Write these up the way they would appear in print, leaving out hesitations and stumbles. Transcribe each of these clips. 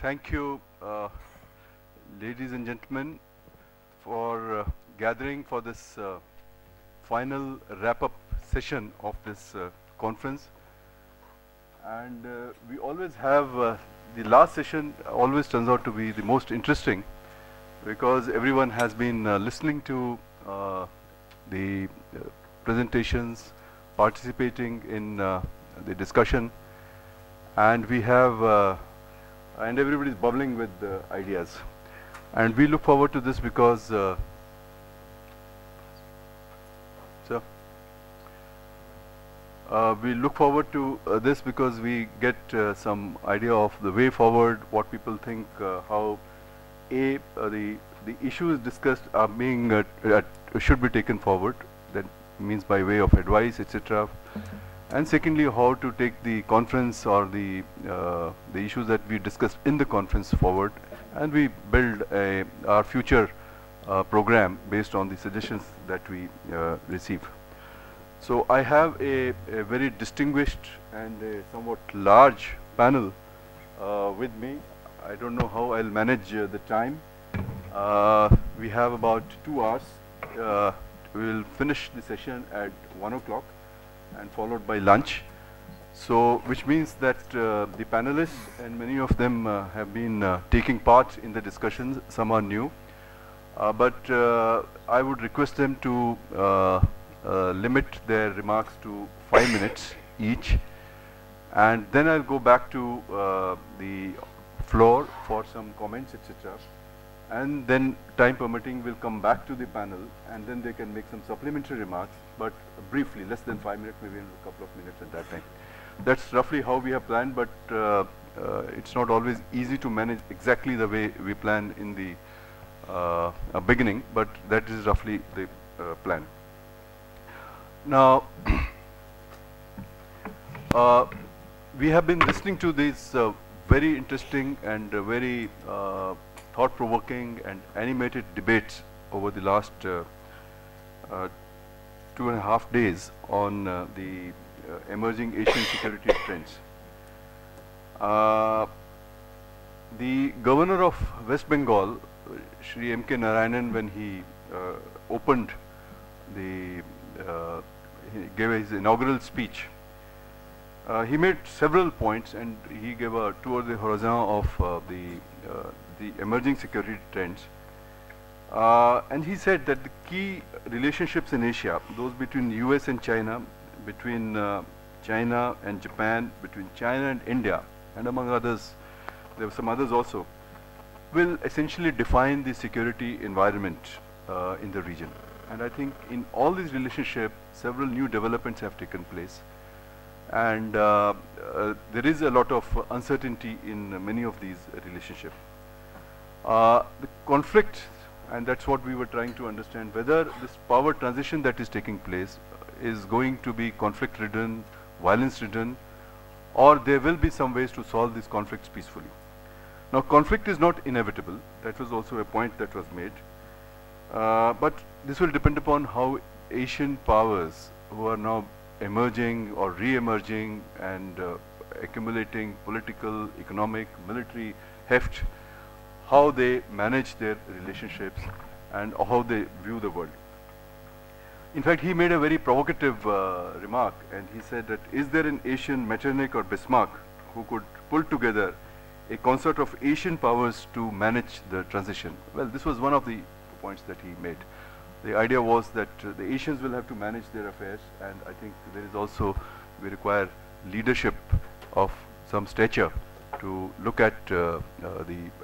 Thank you, ladies and gentlemen, for gathering for this final wrap-up session of this conference. And we always have the last session always turns out to be the most interesting because everyone has been listening to the presentations, participating in the discussion, and we have and everybody is bubbling with ideas. And we look forward to this because we look forward to this because we get some idea of the way forward, what people think, how the issues discussed are being should be taken forward. That means by way of advice, etc. And secondly, how to take the conference or the issues that we discussed in the conference forward, and we build our future program based on the suggestions that we receive. So I have a very distinguished and a somewhat large panel with me. I don't know how I'll manage the time. We have about 2 hours. We will finish the session at 1 o'clock and followed by lunch. So which means that the panelists, and many of them have been taking part in the discussions, some are new. But I would request them to limit their remarks to 5 minutes each, and then I'll go back to the floor for some comments, etc. And then, time permitting, we'll come back to the panel, and then they can make some supplementary remarks, but briefly, less than 5 minutes, maybe a couple of minutes at that time. That's roughly how we have planned, but it's not always easy to manage exactly the way we plan in the beginning, but that is roughly the plan. Now, we have been listening to these very interesting and very thought-provoking and animated debates over the last 2.5 days on the emerging Asian security trends. The governor of West Bengal, Shri M.K. Narayanan, when he opened the he gave his inaugural speech, he made several points, and he gave a tour de horizon of the emerging security trends. And he said that the key relationships in Asia, those between US and China, between China and Japan, between China and India, and among others, there were some others also, will essentially define the security environment in the region. And I think in all these relationships, several new developments have taken place. And there is a lot of uncertainty in many of these relationships. The conflict, and that's what we were trying to understand, whether this power transition that is taking place is going to be conflict-ridden, violence-ridden, or there will be some ways to solve these conflicts peacefully. Now, conflict is not inevitable. That was also a point that was made. But this will depend upon how Asian powers who are now emerging or re-emerging and accumulating political, economic, military heft, how they manage their relationships and how they view the world. In fact, he made a very provocative remark, and he said that, is there an Asian Metternich or Bismarck who could pull together a concert of Asian powers to manage the transition? Well, this was one of the points that he made. The idea was that the Asians will have to manage their affairs, and I think there is also, we require leadership of some stature to look at the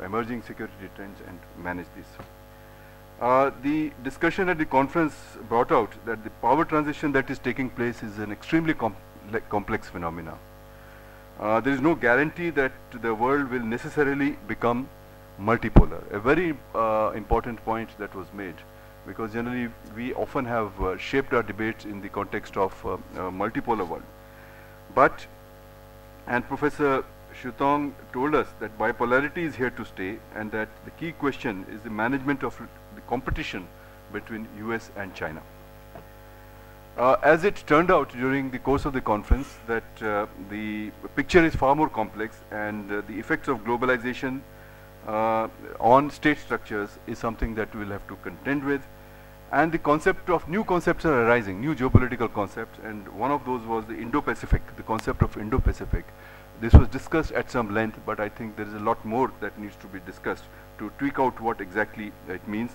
emerging security trends and manage this. The discussion at the conference brought out that the power transition that is taking place is an extremely complex phenomena. There is no guarantee that the world will necessarily become multipolar. A very important point that was made, because generally we often have shaped our debates in the context of multipolar world. But, and Professor Shutong told us that bipolarity is here to stay, and that the key question is the management of the competition between US and China. As it turned out during the course of the conference that the picture is far more complex, and the effects of globalization on state structures is something that we will have to contend with. And the concept of new concepts are arising, new geopolitical concepts, and one of those was the Indo-Pacific, the concept of Indo-Pacific. This was discussed at some length, but I think there is a lot more that needs to be discussed to tweak out what exactly it means.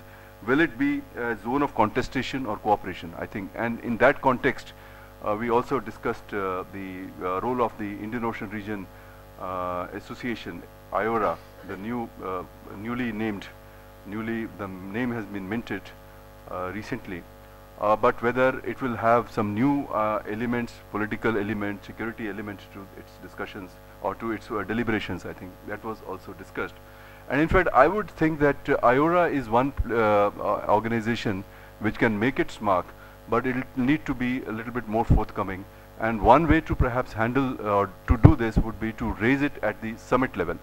Will it be a zone of contestation or cooperation? I think, and in that context, we also discussed the role of the Indian Ocean Region Association, IORA, the newly named, the name has been minted recently, but whether it will have some new elements, political elements, security elements to its discussions or to its deliberations. I think that was also discussed. And in fact, I would think that IORA is one organization which can make its mark, but it will need to be a little bit more forthcoming. And one way to perhaps handle or to do this would be to raise it at the summit level.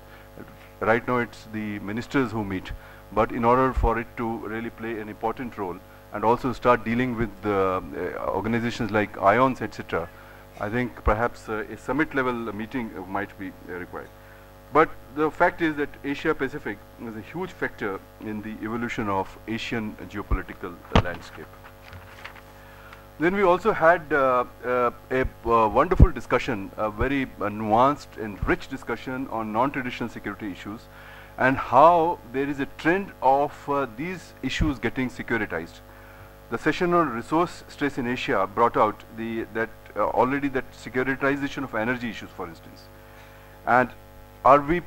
Right now it's the ministers who meet, but in order for it to really play an important role and also start dealing with organizations like IONS, etc., I think perhaps a summit level meeting might be required. But the fact is that Asia Pacific is a huge factor in the evolution of Asian geopolitical landscape. Then we also had a wonderful discussion, a very nuanced and rich discussion on non-traditional security issues and how there is a trend of these issues getting securitized. The session on resource stress in Asia brought out already that securitization of energy issues, for instance. And are we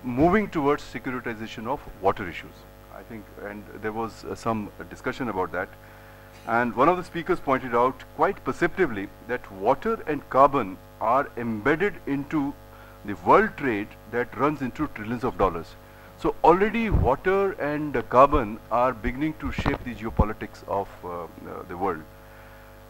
moving towards securitization of water issues? I think, and there was some discussion about that. And one of the speakers pointed out quite perceptively that water and carbon are embedded into the world trade that runs into trillions of dollars. So already water and carbon are beginning to shape the geopolitics of the world.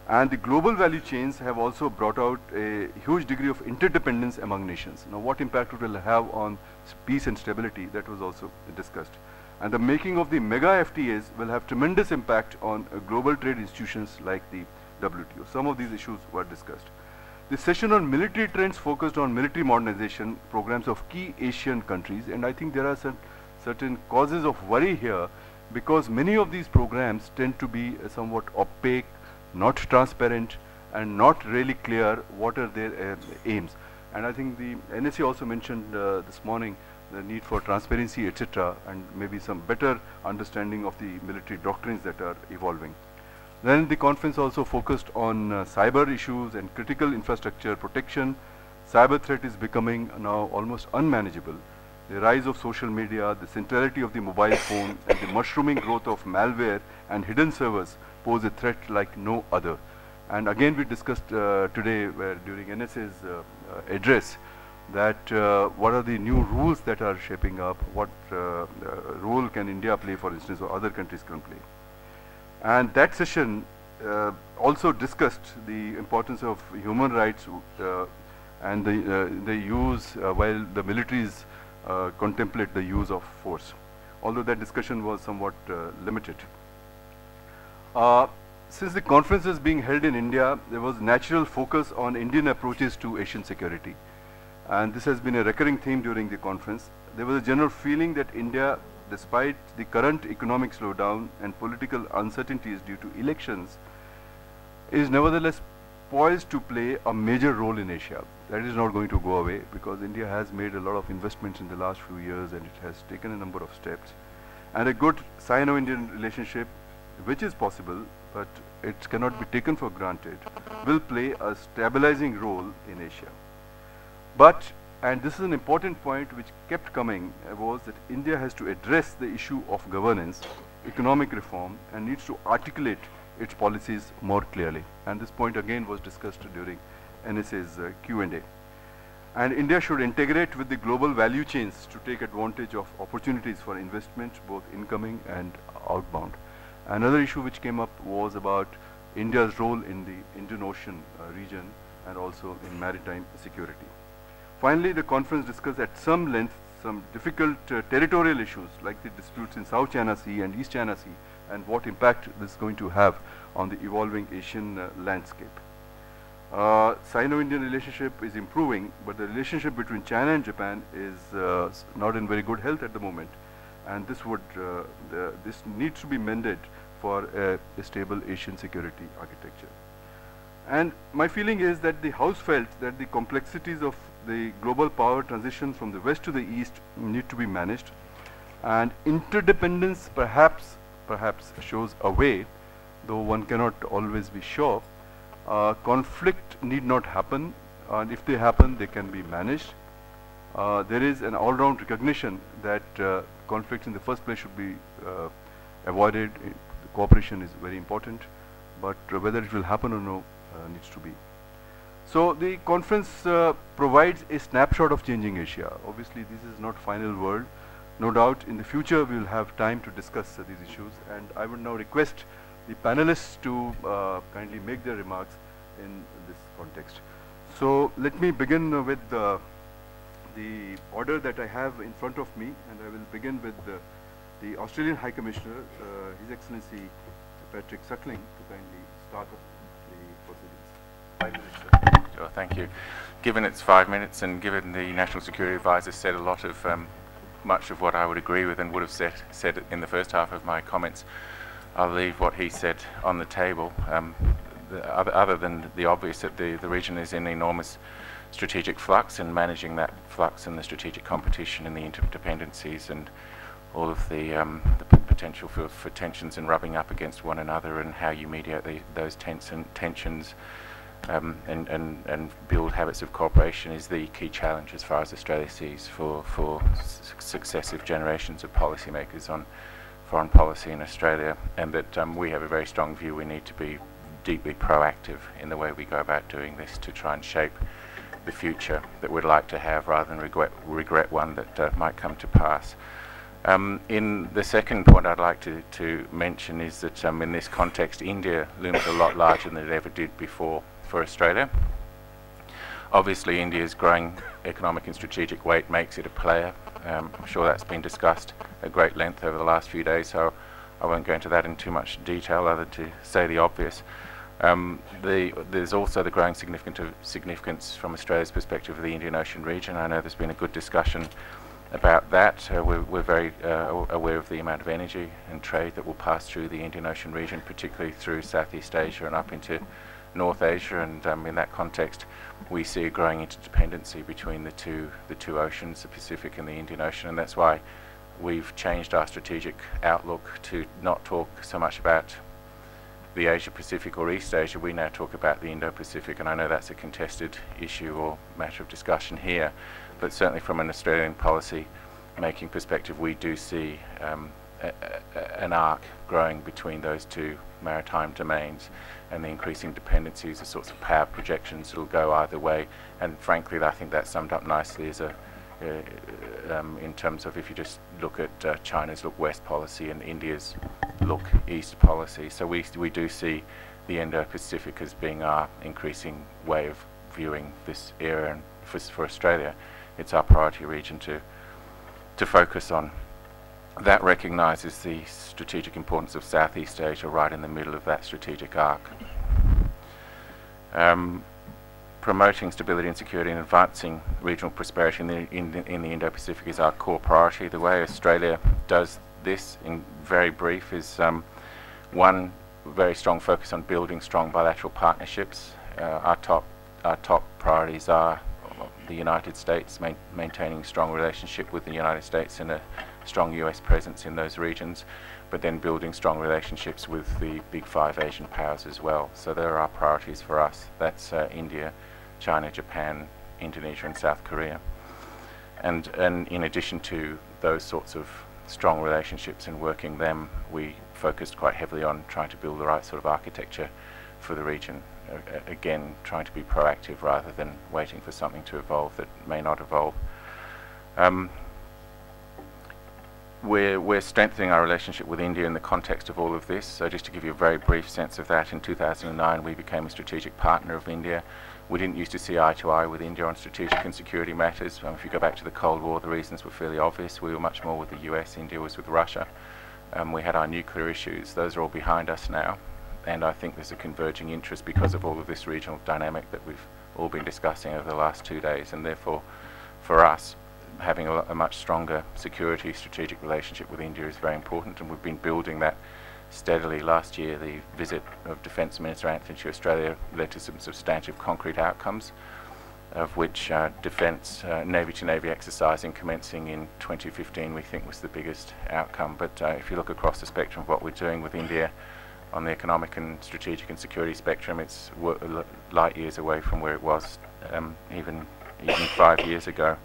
And the global value chains have also brought out a huge degree of interdependence among nations. Now, what impact it will have on peace and stability, that was also discussed. And the making of the mega FTAs will have tremendous impact on global trade institutions like the WTO. Some of these issues were discussed. The session on military trends focused on military modernization programs of key Asian countries, and I think there are certain causes of worry here because many of these programs tend to be somewhat opaque, not transparent, and not really clear what are their aims. And I think the NSA also mentioned this morning the need for transparency, etc., and maybe some better understanding of the military doctrines that are evolving. Then the conference also focused on cyber issues and critical infrastructure protection. Cyber threat is becoming now almost unmanageable. The rise of social media, the centrality of the mobile phone, and the mushrooming growth of malware and hidden servers pose a threat like no other. And again, we discussed today during NSA's address that what are the new rules that are shaping up, what role can India play, for instance, or other countries can play. And that session also discussed the importance of human rights and the use while the militaries contemplate the use of force, although that discussion was somewhat limited. Since the conference is being held in India, there was natural focus on Indian approaches to Asian security. And this has been a recurring theme during the conference. There was a general feeling that India, despite the current economic slowdown and political uncertainties due to elections, is nevertheless poised to play a major role in Asia. That is not going to go away because India has made a lot of investments in the last few years and it has taken a number of steps. And a good Sino-Indian relationship, which is possible, but it cannot be taken for granted, will play a stabilizing role in Asia. But, and this is an important point which kept coming, was that India has to address the issue of governance, economic reform, and needs to articulate its policies more clearly. And this point again was discussed during NSA's Q&A. And India should integrate with the global value chains to take advantage of opportunities for investment, both incoming and outbound. Another issue which came up was about India's role in the Indian Ocean region and also in maritime security. Finally, the conference discussed at some length some difficult territorial issues like the disputes in South China Sea and East China Sea and what impact this is going to have on the evolving Asian landscape. Sino-Indian relationship is improving, but the relationship between China and Japan is not in very good health at the moment, and this needs to be mended for a stable Asian security architecture. And my feeling is that the House felt that the complexities of the global power transition from the west to the east need to be managed, and interdependence perhaps shows a way, though one cannot always be sure. Conflict need not happen, and if they happen, they can be managed. There is an all-round recognition that conflicts in the first place should be avoided. Cooperation is very important, but whether it will happen or no needs to be. So the conference provides a snapshot of changing Asia. Obviously, this is not final word. No doubt in the future we will have time to discuss these issues, and I would now request the panelists to kindly make their remarks in this context. So let me begin with the order that I have in front of me, and I will begin with the Australian High Commissioner, His Excellency Patrick Suckling, to kindly start off the proceedings. 5 minutes, sir. Sure, thank you. Given it's 5 minutes, and given the National Security Advisor said a lot of much of what I would agree with and would have said in the first half of my comments, I'll leave what he said on the table. Other than the obvious that the region is in enormous strategic flux, and managing that flux and the strategic competition and the interdependencies and all of the potential for tensions and rubbing up against one another, and how you mediate those tensions and build habits of cooperation is the key challenge as far as Australia sees for successive generations of policymakers on foreign policy in Australia, and that we have a very strong view we need to be deeply proactive in the way we go about doing this to try and shape the future that we'd like to have, rather than regret one that might come to pass. In the second point I'd like to mention is that in this context, India looms a lot larger than it ever did before for Australia. Obviously, India's growing economic and strategic weight makes it a player. I'm sure that's been discussed at great length over the last few days, so I won't go into that in too much detail, other to say the obvious. There's also the growing significance from Australia's perspective of the Indian Ocean region. I know there's been a good discussion about that. We're very aware of the amount of energy and trade that will pass through the Indian Ocean region, particularly through Southeast Asia and up into North Asia, and in that context we see a growing interdependency between the two oceans, the Pacific and the Indian Ocean, and that's why we've changed our strategic outlook to not talk so much about the Asia-Pacific or East Asia. We now talk about the Indo-Pacific, and I know that's a contested issue or matter of discussion here, but certainly from an Australian policy making perspective, we do see an arc growing between those two maritime domains, and the increasing dependencies, the sorts of power projections that will go either way. And frankly, I think that's summed up nicely as in terms of if you just look at China's look west policy and India's look east policy. So we do see the Indo-Pacific as being our increasing way of viewing this era, and for Australia, it's our priority region to focus on. That recognises the strategic importance of Southeast Asia right in the middle of that strategic arc. Promoting stability and security and advancing regional prosperity in the Indo-Pacific is our core priority. The way Australia does this, in very brief, is one, very strong focus on building strong bilateral partnerships. Our top priorities are the United States, maintaining a strong relationship with the United States and a strong US presence in those regions, but then building strong relationships with the big 5 Asian powers as well. So there are our priorities for us. That's India, China, Japan, Indonesia and South Korea. And in addition to those sorts of strong relationships and working them, we focused quite heavily on trying to build the right sort of architecture for the region. Again, trying to be proactive rather than waiting for something to evolve that may not evolve. We're strengthening our relationship with India in the context of all of this. So just to give you a very brief sense of that, in 2009 we became a strategic partner of India. We didn't used to see eye to eye with India on strategic and security matters. If you go back to the Cold War, the reasons were fairly obvious. We were much more with the US, India was with Russia. We had our nuclear issues. Those are all behind us now. And I think there's a converging interest because of all of this regional dynamic that we've all been discussing over the last 2 days. And therefore, for us, having a much stronger security strategic relationship with India is very important, and we've been building that steadily. Last year, the visit of Defence Minister Anthony to Australia led to some substantive concrete outcomes, of which defence Navy-to-Navy exercising commencing in 2015 we think was the biggest outcome. But if you look across the spectrum of what we're doing with India on the economic and strategic and security spectrum, it's light years away from where it was even 5 years ago.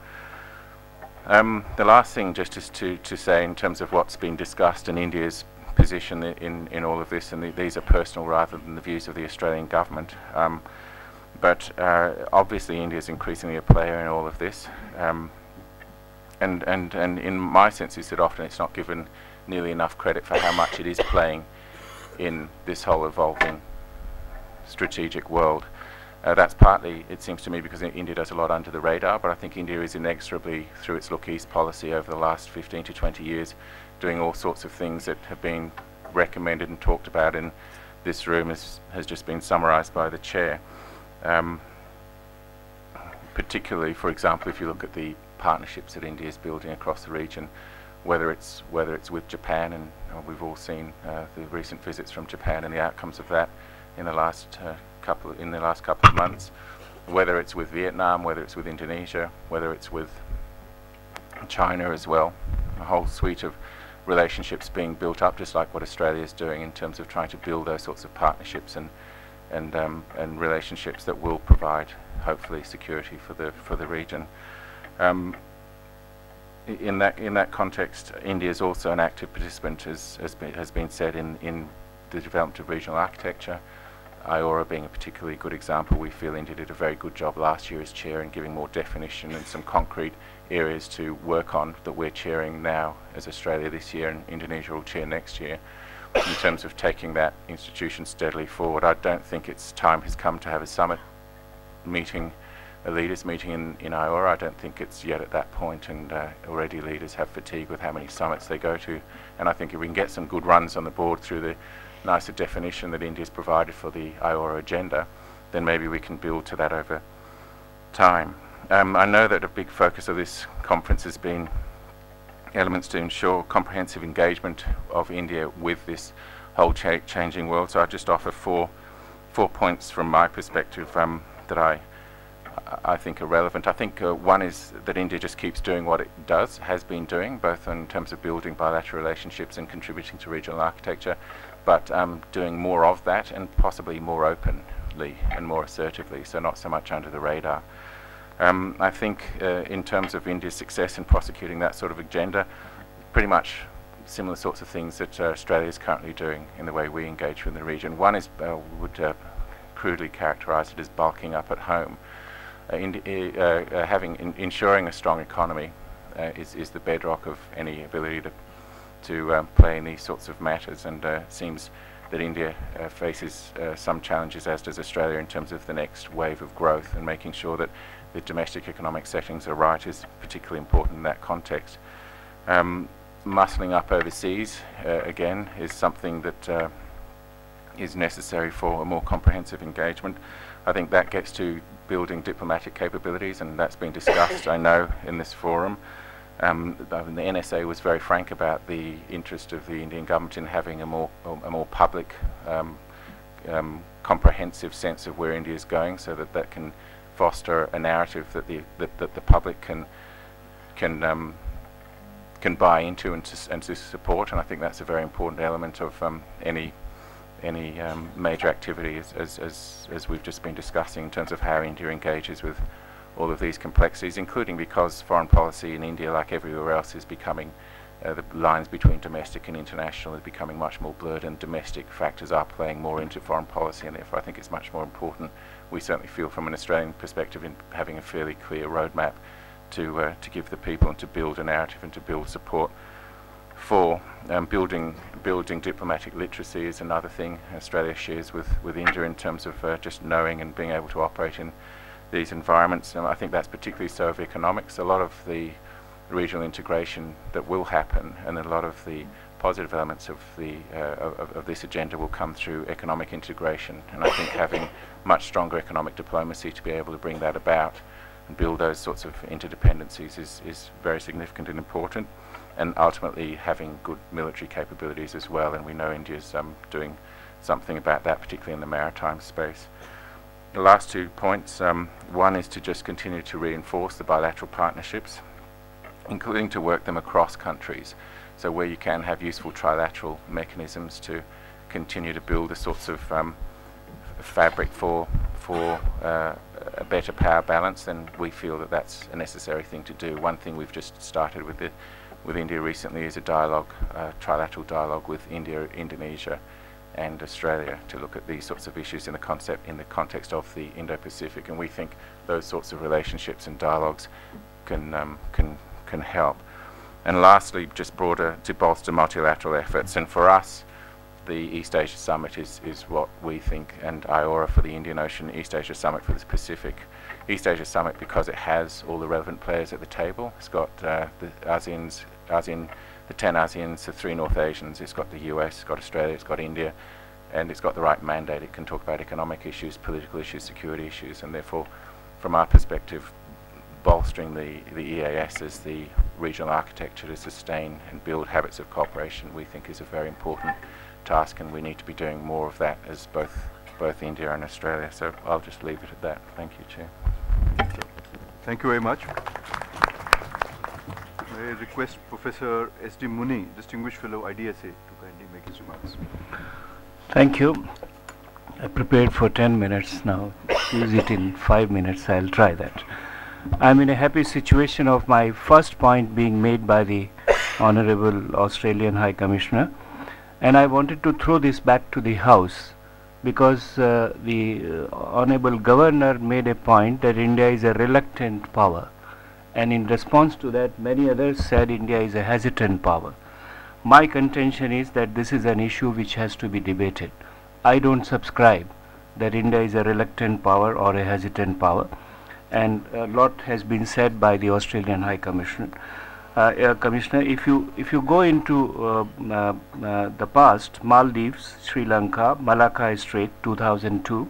The last thing just is to say in terms of what's been discussed and India's position in all of this, and these are personal rather than the views of the Australian government. But obviously India is increasingly a player in all of this, and in my sense is that often it's not given nearly enough credit for how much it is playing in this whole evolving strategic world. That's partly, it seems to me, because India does a lot under the radar, but I think India is inexorably, through its Look East policy over the last 15 to 20 years, doing all sorts of things that have been recommended and talked about in this room, has just been summarised by the chair. Particularly, for example, if you look at the partnerships that India is building across the region, whether it's with Japan, and we've all seen the recent visits from Japan and the outcomes of that in the last couple of months, whether it's with Vietnam, whether it's with Indonesia, whether it's with China as well, a whole suite of relationships being built up, just like what Australia is doing in terms of trying to build those sorts of partnerships and relationships that will provide, hopefully, security for the region. In that context, India is also an active participant, as has been said, in the development of regional architecture. IORA being a particularly good example. We feel India did a very good job last year as chair in giving more definition and some concrete areas to work on that we're chairing now as Australia this year, and Indonesia will chair next year, in terms of taking that institution steadily forward. I don't think its time has come to have a summit meeting, a leaders meeting in IORA. I don't think it's yet at that point, and already leaders have fatigue with how many summits they go to. And I think if we can get some good runs on the board through the nicer definition that India's provided for the IORA agenda, then maybe we can build to that over time. I know that a big focus of this conference has been elements to ensure comprehensive engagement of India with this whole changing world. So I'll just offer four points from my perspective that I think are relevant. I think one is that India just keeps doing what it has been doing, both in terms of building bilateral relationships and contributing to regional architecture, but doing more of that and possibly more openly and more assertively, so not so much under the radar. I think in terms of India's success in prosecuting that sort of agenda, pretty much similar sorts of things that Australia is currently doing in the way we engage with the region. One is, would crudely characterise it as bulking up at home. Ensuring a strong economy is the bedrock of any ability to play in these sorts of matters, and seems that India faces some challenges, as does Australia, in terms of the next wave of growth, and making sure that the domestic economic settings are right is particularly important in that context. Muscling up overseas, again, is something that is necessary for a more comprehensive engagement. I think that gets to building diplomatic capabilities, and that's been discussed, I know, in this forum. The NSA was very frank about the interest of the Indian government in having a more public, comprehensive sense of where India is going, so that can foster a narrative that the public can buy into and to support. And I think that's a very important element of any major activity, as we've just been discussing, in terms of how India engages with all of these complexities, including because foreign policy in India, like everywhere else, is becoming, the lines between domestic and international are becoming much more blurred, and domestic factors are playing more into foreign policy, and therefore I think it's much more important, we certainly feel from an Australian perspective, in having a fairly clear roadmap to give the people and to build a narrative and to build support for. Building diplomatic literacy is another thing Australia shares with India, in terms of just knowing and being able to operate in these environments. And I think that's particularly so of economics. A lot of the regional integration that will happen, and a lot of the positive elements of the of this agenda will come through economic integration, and I think having much stronger economic diplomacy to be able to bring that about and build those sorts of interdependencies is very significant and important, and ultimately having good military capabilities as well, and we know India's doing something about that, particularly in the maritime space. The last 2 points, one is to just continue to reinforce the bilateral partnerships, including to work them across countries, so where you can have useful trilateral mechanisms to continue to build the sorts of fabric for a better power balance, then we feel that that's a necessary thing to do. One thing we've just started with India recently is a dialogue, trilateral dialogue with India, Indonesia and Australia to look at these sorts of issues in the context of the Indo-Pacific, and we think those sorts of relationships and dialogues can help. And lastly, just broader, to bolster multilateral efforts, and for us the East Asia Summit is what we think, and IORA for the Indian Ocean, East Asia Summit for the Pacific. East Asia Summit because it has all the relevant players at the table. It's got the ASEAN, the 10 ASEANs, the 3 North Asians, it's got the US, it's got Australia, it's got India, and it's got the right mandate. It can talk about economic issues, political issues, security issues, and therefore, from our perspective, bolstering the EAS as the regional architecture to sustain and build habits of cooperation, we think is a very important task, and we need to be doing more of that as both India and Australia. So I'll just leave it at that. Thank you, Chair. Thank you very much. May I request Professor S.D. Muni, Distinguished Fellow, IDSA, to kindly make his remarks. Thank you. I prepared for 10 minutes now. Use it in 5 minutes. I'll try that. I'm in a happy situation of my first point being made by the Honorable Australian High Commissioner, and I wanted to throw this back to the House because the Honorable Governor made a point that India is a reluctant power, and in response to that many others said India is a hesitant power. My contention is that this is an issue which has to be debated. I don't subscribe that India is a reluctant power or a hesitant power, and a lot has been said by the Australian High Commissioner. Commissioner, if you go into the past, Maldives, Sri Lanka, Malacca Strait 2002,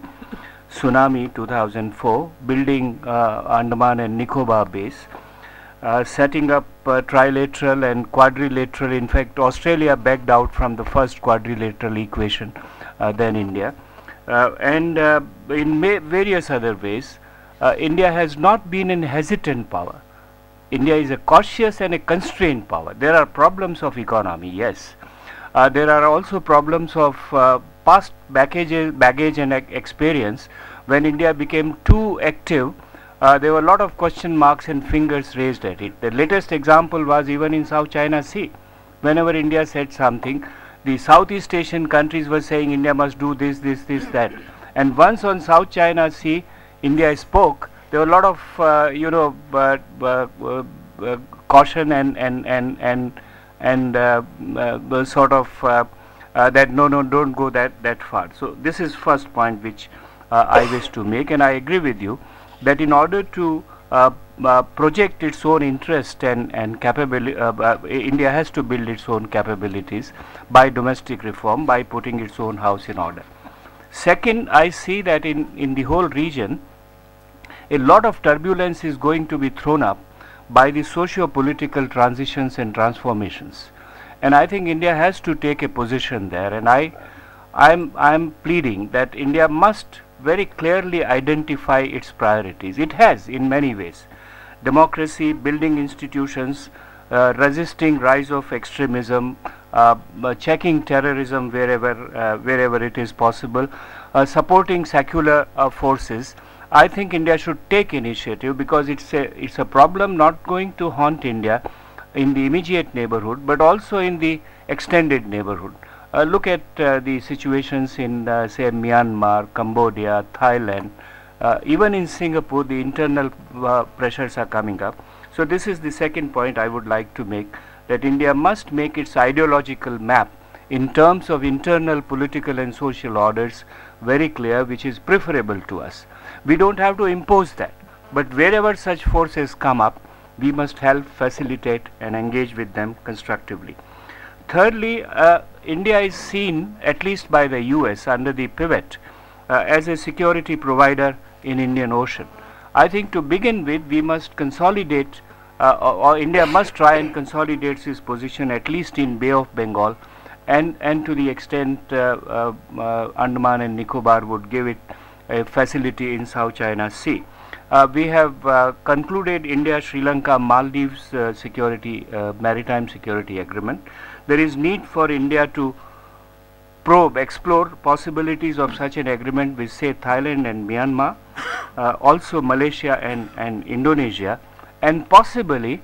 tsunami 2004, building Andaman and Nicobar base, setting up trilateral and quadrilateral. In fact, Australia backed out from the first quadrilateral equation, then India, and in various other ways. India has not been a hesitant power. India is a cautious and a constrained power. There are problems of economy, yes. There are also problems of past baggage and experience. When India became too active, there were a lot of question marks and fingers raised at it. The latest example was even in South China Sea. Whenever India said something, the Southeast Asian countries were saying India must do this, that. And once on South China Sea, India spoke, there were a lot of caution and sort of that no, don't go that far. So this is first point which I wish to make, and I agree with you that in order to project its own interest and capability, India has to build its own capabilities by domestic reform, by putting its own house in order. Second, I see that in the whole region, a lot of turbulence is going to be thrown up by the socio-political transitions and transformations, and I think India has to take a position there. And I'm pleading that India must very clearly identify its priorities. It has in many ways: democracy, building institutions, resisting rise of extremism, checking terrorism wherever it is possible, supporting secular forces. I think India should take initiative, because it's a problem not going to haunt India in the immediate neighborhood, but also in the extended neighborhood. Look at the situations in say Myanmar, Cambodia, Thailand, even in Singapore. The internal pressures are coming up. So this is the second point I would like to make, that India must make its ideological map in terms of internal political and social orders very clear, which is preferable to us. We don't have to impose that, but wherever such forces come up, we must help, facilitate and engage with them constructively. thirdly, India is seen, at least by the US, under the pivot as a security provider in Indian Ocean. I think to begin with, we must consolidate, or India must try and consolidate its position at least in Bay of Bengal, and to the extent Andaman and Nicobar would give it a facility in South China Sea. We have concluded India-Sri Lanka-Maldives maritime security agreement. There is need for India to explore possibilities of such an agreement with, say, Thailand and Myanmar, also Malaysia and Indonesia, and possibly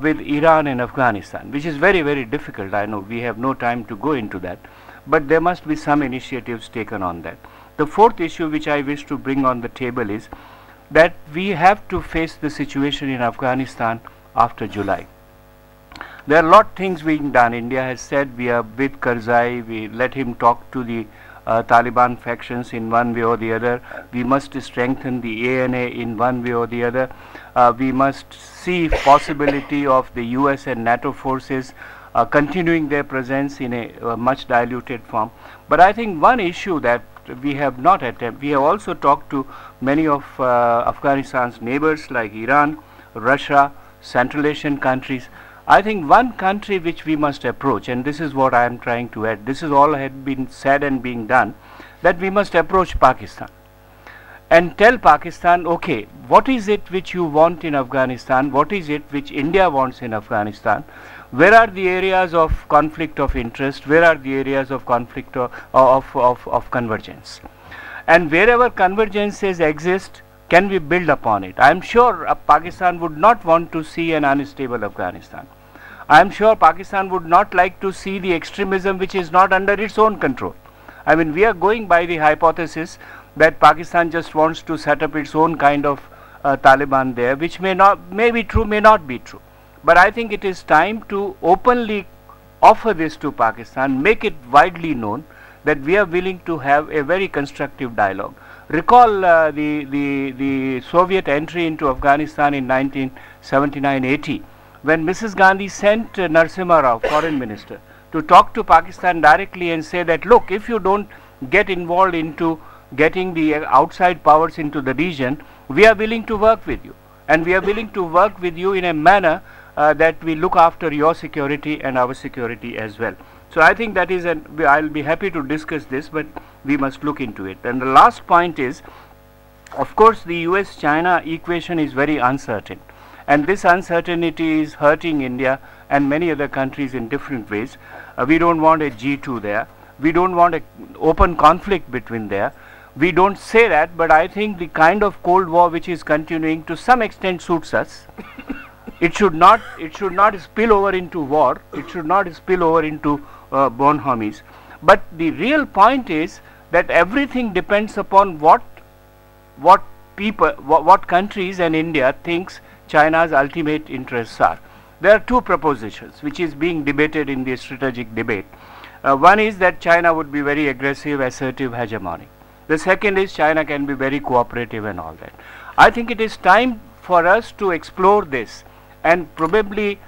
with Iran and Afghanistan, which is very, very difficult. I know we have no time to go into that, but there must be some initiatives taken on that. The fourth issue which I wish to bring on the table is that we have to face the situation in Afghanistan after July. There are a lot of things being done. India has said we are with Karzai, we let him talk to the Taliban factions in one way or the other. We must strengthen the ANA in one way or the other. We must see possibility of the US and NATO forces continuing their presence in a much diluted form. But I think one issue that we have not attempted, we have also talked to many of Afghanistan's neighbors like Iran, Russia, Central Asian countries. I think one country which we must approach, and this is what I am trying to add, this is all had been said and being done, that we must approach Pakistan and tell Pakistan, okay, what is it which you want in Afghanistan, what is it which India wants in Afghanistan, where are the areas of conflict of interest, where are the areas of conflict of convergence, and wherever convergences exist, can we build upon it? I am sure Pakistan would not want to see an unstable Afghanistan. I am sure Pakistan would not like to see the extremism which is not under its own control. I mean, we are going by the hypothesis that Pakistan just wants to set up its own kind of Taliban there, which may be true, may not be true. But I think it is time to openly offer this to Pakistan, make it widely known that we are willing to have a very constructive dialogue. Recall the Soviet entry into Afghanistan in 1979-80, when Mrs. Gandhi sent Narasimha Rao, foreign minister, to talk to Pakistan directly and say that, look, if you don't get involved into getting the outside powers into the region, we are willing to work with you, and we are willing to work with you in a manner that we look after your security and our security as well. So I think that is I'll be happy to discuss this, but we must look into it. And the last point is, of course, the US-China equation is very uncertain, and this uncertainty is hurting India and many other countries in different ways. We don't want a G2 there. We don't want an open conflict between there. We don't say that, but I think the kind of Cold War which is continuing to some extent suits us. It should not spill over into war. It should not spill over into bonhomies. But the real point is that everything depends upon what countries and India thinks China's ultimate interests are. There are two propositions which is being debated in the strategic debate. One is that China would be very aggressive, assertive, hegemonic. The second is China can be very cooperative and all that. I think it is time for us to explore this and probably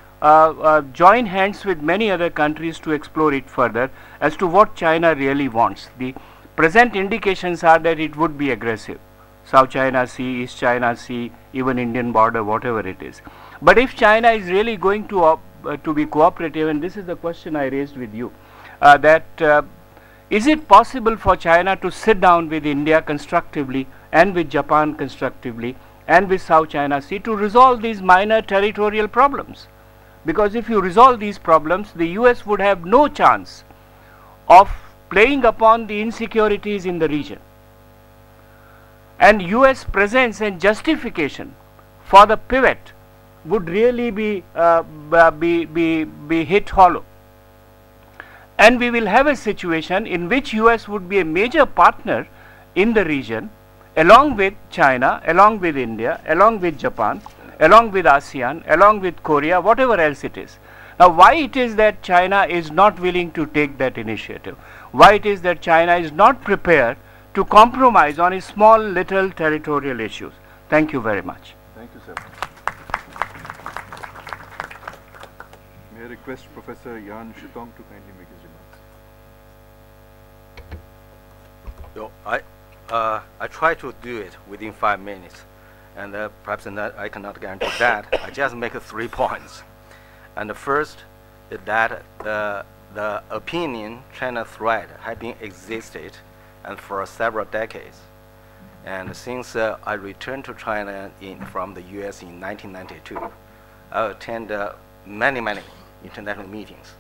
join hands with many other countries to explore it further as to what China really wants. The present indications are that it would be aggressive. South China Sea, East China Sea, even Indian border, whatever it is. But if China is really going to be cooperative, and this is the question I raised with you, is it possible for China to sit down with India constructively and with Japan constructively and with South China Sea to resolve these minor territorial problems? Because if you resolve these problems, the US would have no chance of playing upon the insecurities in the region. And US presence and justification for the pivot would really be hit hollow. And we will have a situation in which US would be a major partner in the region, along with China, along with India, along with Japan, along with ASEAN, along with Korea, whatever else it is. Now, why it is that China is not willing to take that initiative? Why it is that China is not prepared to compromise on small little territorial issues? Thank you very much. Thank you, sir. request Professor Yan Shutong to kindly make his remarks. I try to do it within 5 minutes, and perhaps I cannot guarantee that. I just make 3 points. And the first is that the opinion China threat has been existed and for several decades. And since I returned to China from the US in 1992, I attended many international meetings.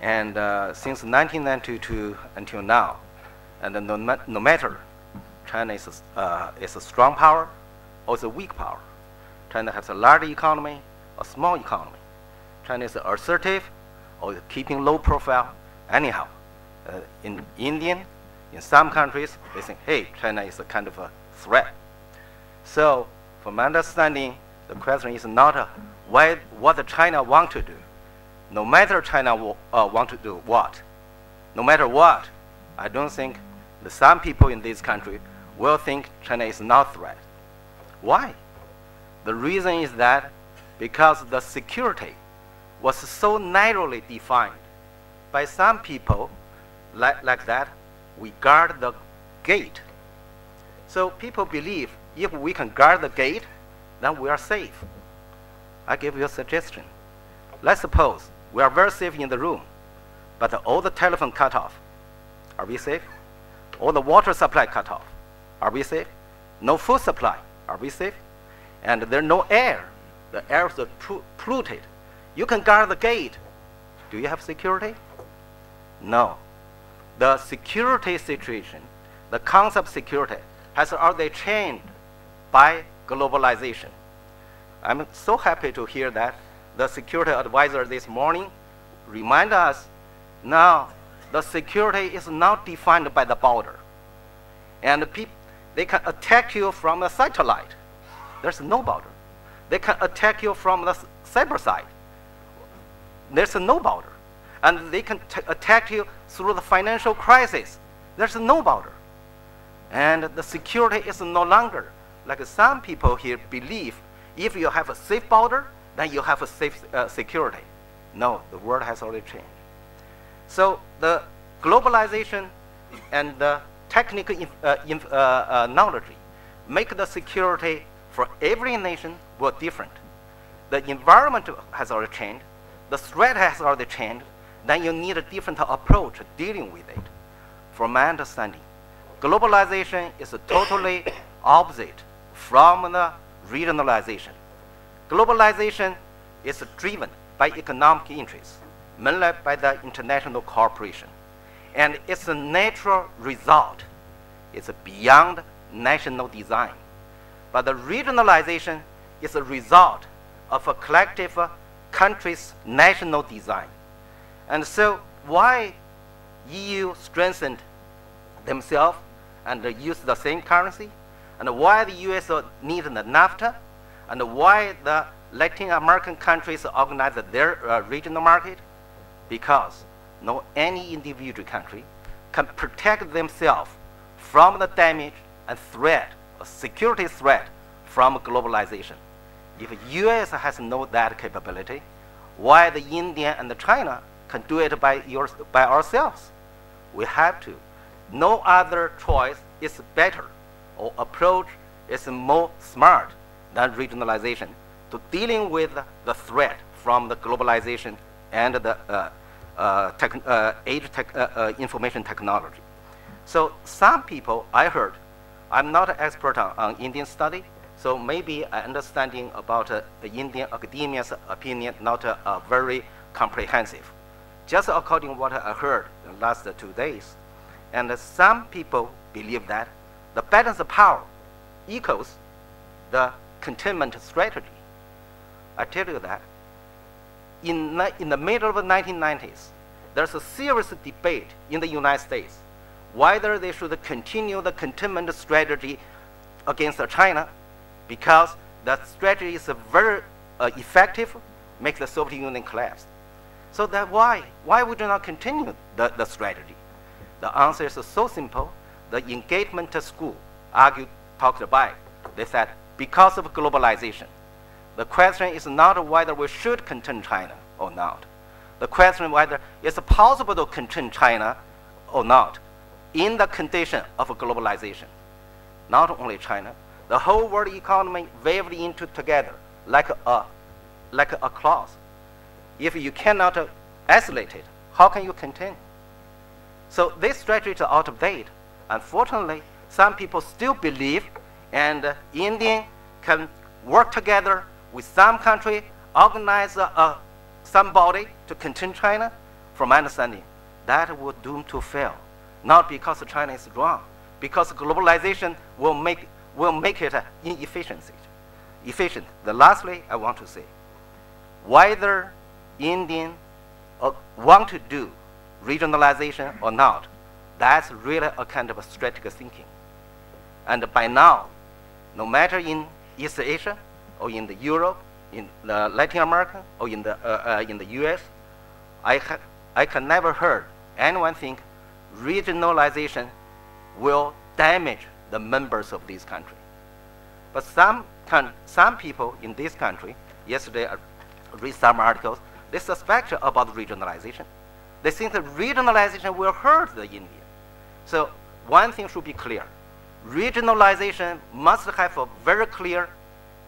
And since 1992 until now, and no matter China is a strong power or is a weak power, China has a large economy or small economy, China is assertive or keeping low profile. Anyhow, in some countries, they think, hey, China is a kind of a threat. So, from my understanding, the question is not what China want to do. No matter China want to do what, no matter what, I don't think that some people in this country will think China is not a threat. Why? The reason is that because the security was so narrowly defined by some people like that, we guard the gate. So people believe if we can guard the gate, then we are safe. I give you a suggestion. Let's suppose we are very safe in the room, but all the telephone cut off. Are we safe? All the water supply cut off. Are we safe? No food supply. Are we safe? And there's no air. The air is polluted. You can guard the gate. Do you have security? No. The security situation, the concept of security, has already changed by globalization. I'm so happy to hear that the security advisor this morning remind us now the security is not defined by the border. And they can attack you from the satellite. There's no border. They can attack you from the cyber side. There's no border. And they can attack you through the financial crisis. There's no border. And the security is no longer, like some people here believe, if you have a safe border, then you have a safe security. No, the world has already changed. So the globalization and the technical knowledge make the security for every nation more different. The environment has already changed. The threat has already changed. Then you need a different approach dealing with it. From my understanding, globalization is totally opposite from the regionalization. Globalization is driven by economic interests, mainly by the international cooperation. And it's a natural result. It's beyond national design. But the regionalization is a result of a collective country's national design. And so why EU strengthened themselves and used the same currency, and why the US needed the NAFTA, and why the Latin American countries organized their regional market? Because no any individual country can protect themselves from the damage and threat, a security threat from globalization. If US has no that capability, why the India and the China can do it by ourselves? We have to. No other choice is better or approach is more smart than regionalization to dealing with the threat from the globalization and the information technology. So some people, I heard, I'm not an expert on Indian study, so maybe an understanding about the Indian academia's opinion not very comprehensive. Just according to what I heard in the last 2 days. And some people believe that the balance of power equals the containment strategy. I tell you that in the middle of the 1990s, there's a serious debate in the United States whether they should continue the containment strategy against China, because that strategy is very effective, makes the Soviet Union collapse. So that why we do not continue the strategy? The answer is so simple. The engagement school talked about. They said because of globalization, The question is not whether we should contain China or not. The question is whether it's possible to contain China or not in the condition of globalization. Not only China, the whole world economy weaved into together like a cloth. If you cannot isolate it, how can you contain? So this strategy is out of date. Unfortunately, some people still believe and India can work together with some country, organize somebody to contain China. From my understanding, that would doom to fail. Not because China is wrong, because globalization will make it inefficient. Lastly, I want to say, whether Indians want to do regionalization or not, that's really a kind of a strategic thinking. And by now, no matter in East Asia or in the Europe, in the Latin America or in the US, I can never heard anyone think regionalization will damage the members of this country. But some people in this country, yesterday I read some articles, they suspect about regionalization. They think that regionalization will hurt the India. So one thing should be clear. Regionalization must have a very clear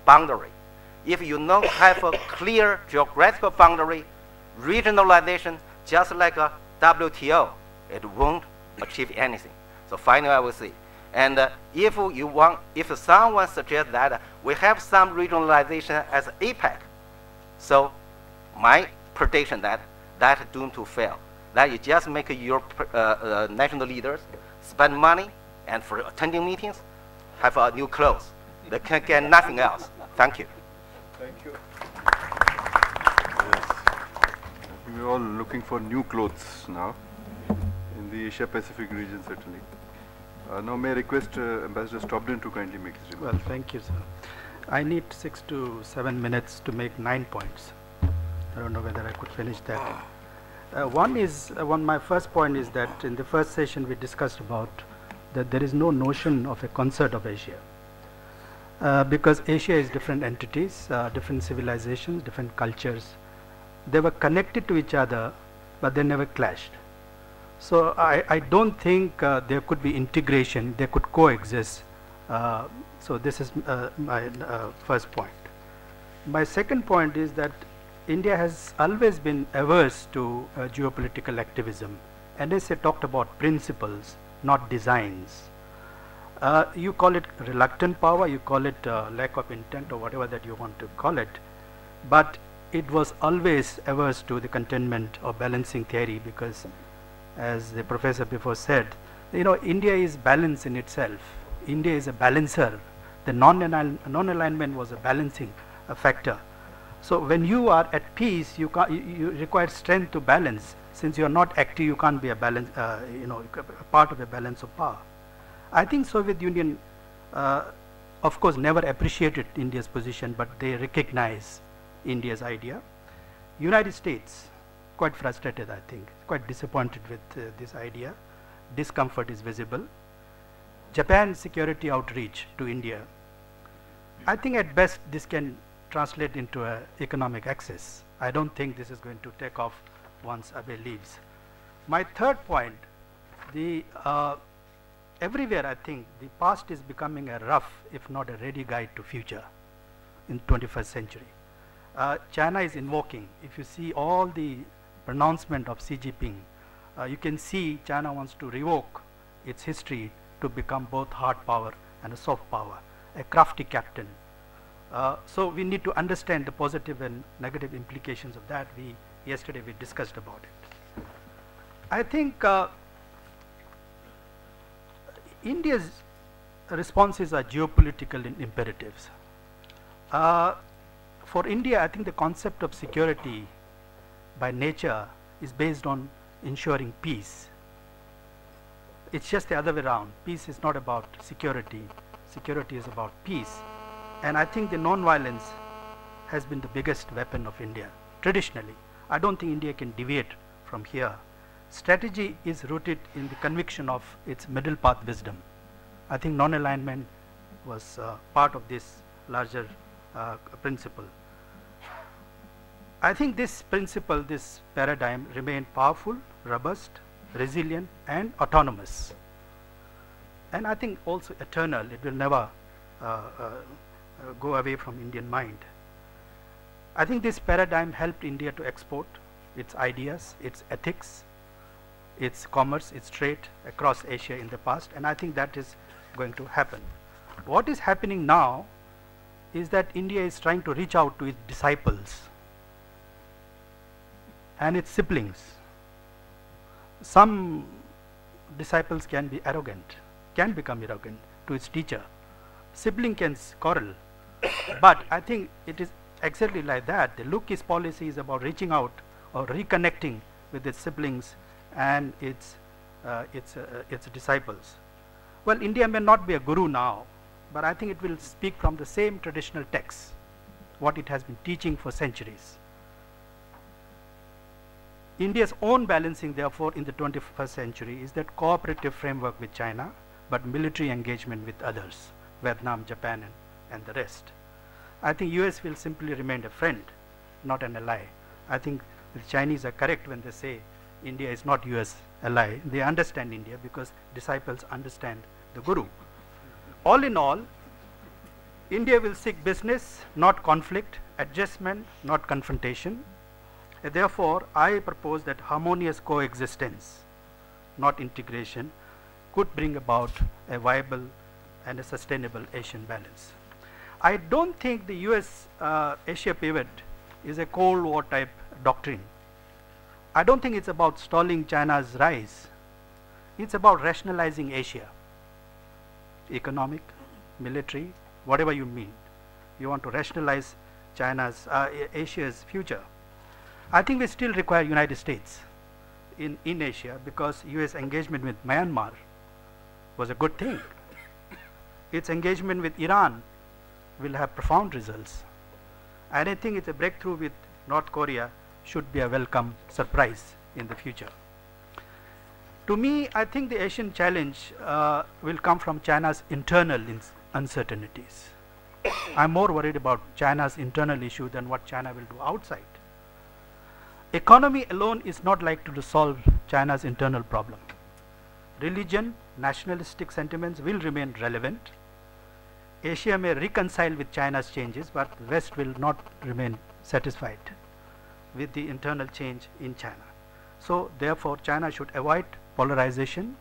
boundary. If you don't have a clear geographical boundary, regionalization, just like a WTO, it won't achieve anything. So finally, I will say, and if someone suggests that we have some regionalization as APEC, so my prediction that doomed to fail. That you just make your national leaders spend money and for attending meetings, have new clothes. They can get nothing else. Thank you. Thank you. Yes. We're all looking for new clothes now in the Asia-Pacific region, certainly. Now may I request Ambassador Stobden to kindly make his remarks. Well, thank you, sir. I need 6 to 7 minutes to make 9 points. I don't know whether I could finish that. My first point is that in the first session we discussed about that there is no notion of a concert of Asia. Because Asia is different entities, different civilizations, different cultures. They were connected to each other, but they never clashed. So I don't think there could be integration, they could coexist. So this is my first point. My second point is that India has always been averse to geopolitical activism. NSA talked about principles, not designs. You call it reluctant power, you call it lack of intent or whatever that you want to call it, but it was always averse to the containment or balancing theory because, as the professor before said, India is balance in itself. India is a balancer. The non-alignment was a balancing factor. So when you are at peace, you require strength to balance. Since you are not active, you can't be a balance, part of a balance of power. I think Soviet Union, of course, never appreciated India's position, but they recognize India's idea. United States, quite frustrated, I think, quite disappointed with this idea. Discomfort is visible. Japan's security outreach to India. I think at best this can translate into economic access. I don't think this is going to take off once Abe leaves. My third point, everywhere I think the past is becoming a rough, if not a ready guide to future in 21st century. China is invoking, if you see all the pronouncement of Xi Jinping, you can see China wants to revoke its history to become both hard power and a soft power, a crafty captain. So we need to understand the positive and negative implications of that. Yesterday we discussed about it. I think India's responses are geopolitical imperatives. For India, I think the concept of security by nature is based on ensuring peace. It's just the other way around. Peace is not about security. Security is about peace. And I think the non-violence has been the biggest weapon of India, traditionally. I don't think India can deviate from here. Strategy is rooted in the conviction of its middle path wisdom. I think non-alignment was part of this larger principle. I think this principle, this paradigm remain powerful, robust, resilient and autonomous. And I think also eternal. It will never go away from Indian mind. I think this paradigm helped India to export its ideas, its ethics, its commerce, its trade across Asia in the past, and I think that is going to happen. What is happening now is that India is trying to reach out to its disciples and its siblings. Some disciples can be arrogant, can become arrogant to its teacher. Sibling can quarrel, but I think it is exactly like that. The Lucas policy is about reaching out or reconnecting with its siblings and its disciples. Well, India may not be a guru now, but I think it will speak from the same traditional texts, what it has been teaching for centuries. India's own balancing, therefore, in the 21st century is that cooperative framework with China, but military engagement with others, Vietnam, Japan, and the rest. I think US will simply remain a friend, not an ally. I think the Chinese are correct when they say India is not US ally. They understand India because disciples understand the guru. All in all, India will seek business, not conflict, adjustment, not confrontation. Therefore, I propose that harmonious coexistence, not integration, could bring about a viable and a sustainable Asian balance. I don't think the US Asia pivot is a Cold War type doctrine. I don't think it's about stalling China's rise. It's about rationalizing Asia. Economic, military, whatever you mean. You want to rationalize China's, Asia's future. I think we still require United States in Asia because US engagement with Myanmar was a good thing. Its engagement with Iran will have profound results. And I think it's a breakthrough with North Korea should be a welcome surprise in the future. To me, I think the Asian challenge will come from China's internal uncertainties. I'm more worried about China's internal issue than what China will do outside. Economy alone is not likely to solve China's internal problem. Religion, nationalistic sentiments will remain relevant. Asia may reconcile with China's changes, but the West will not remain satisfied with the internal change in China. So therefore, China should avoid polarization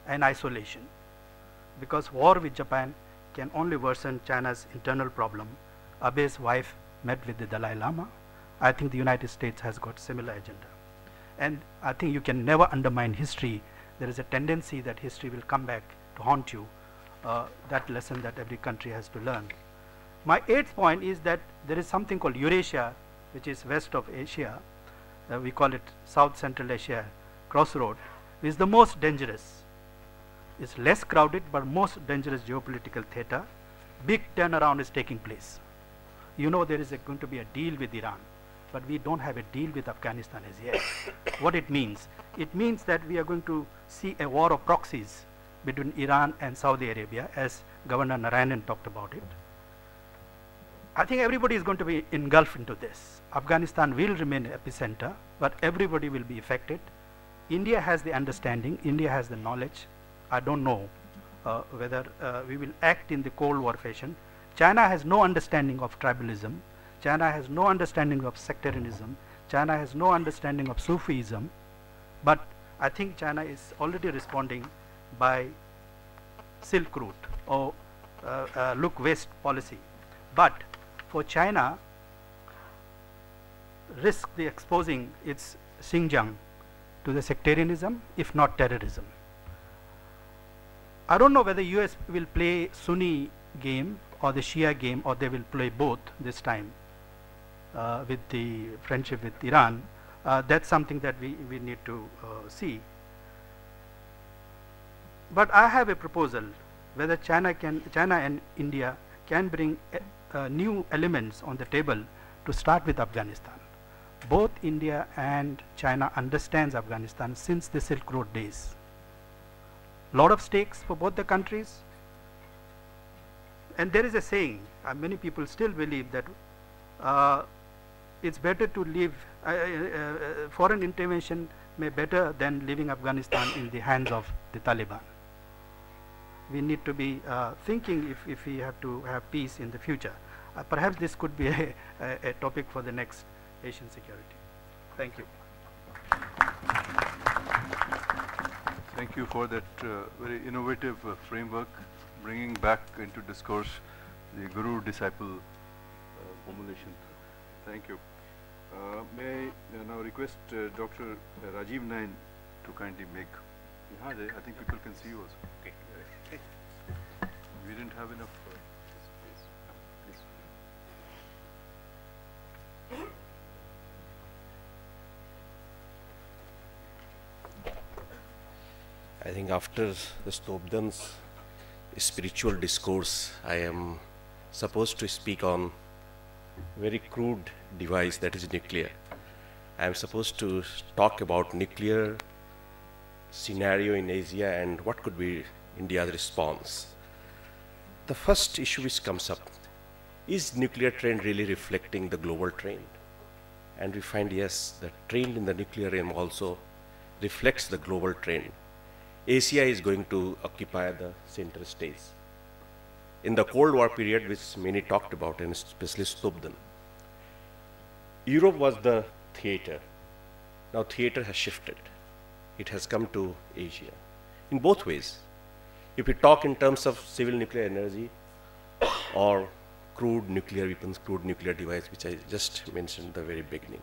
and isolation, because war with Japan can only worsen China's internal problem. Abe's wife met with the Dalai Lama. I think the United States has got similar agenda. And I think you can never undermine history. There is a tendency that history will come back to haunt you. That lesson that every country has to learn. My 8th point is that there is something called Eurasia, which is west of Asia. We call it South Central Asia crossroad, which is the most dangerous. It's less crowded but most dangerous geopolitical theater. Big turnaround is taking place. You know there is going to be a deal with Iran, but we don't have a deal with Afghanistan as yet. What it means? It means that we are going to see a war of proxies between Iran and Saudi Arabia, as Governor Narayanan talked about it. I think everybody is going to be engulfed into this. Afghanistan will remain epicenter, but everybody will be affected. India has the understanding, India has the knowledge. I don't know whether we will act in the Cold War fashion. China has no understanding of tribalism. China has no understanding of sectarianism. China has no understanding of Sufism. But I think China is already responding by Silk Route or look west policy. But for China, risk the exposing its Xinjiang to the sectarianism, if not terrorism. I don't know whether US will play Sunni game or the Shia game, or they will play both this time with the friendship with Iran. That's something that we need to see. But I have a proposal whether China and India can bring new elements on the table to start with Afghanistan. Both India and China understands Afghanistan since the Silk Road days. Lot of stakes for both the countries. And there is a saying, many people still believe that it's better to leave, foreign intervention may better than leaving Afghanistan in the hands of the Taliban. We need to be thinking if we have to have peace in the future. Perhaps this could be a topic for the next Asian security. Thank you. Thank you for that very innovative framework, bringing back into discourse the guru-disciple formulation. Thank you. May I now request Dr. Rajiv Nain to kindly make. I think people can see you also. Okay. We didn't have enough space. Please. I think after the Stobdan's spiritual discourse, I am supposed to speak on very crude device, that is nuclear. I am supposed to talk about nuclear scenario in Asia and what could be India's response. The first issue which comes up, is nuclear trend really reflecting the global trend? And we find yes, the trend in the nuclear realm also reflects the global trend. Asia is going to occupy the center stage. In the Cold War period, which many talked about, and especially Stobdan, Europe was the theater. Now theater has shifted. It has come to Asia in both ways. If we talk in terms of civil nuclear energy or crude nuclear weapons, crude nuclear device, which I just mentioned at the very beginning,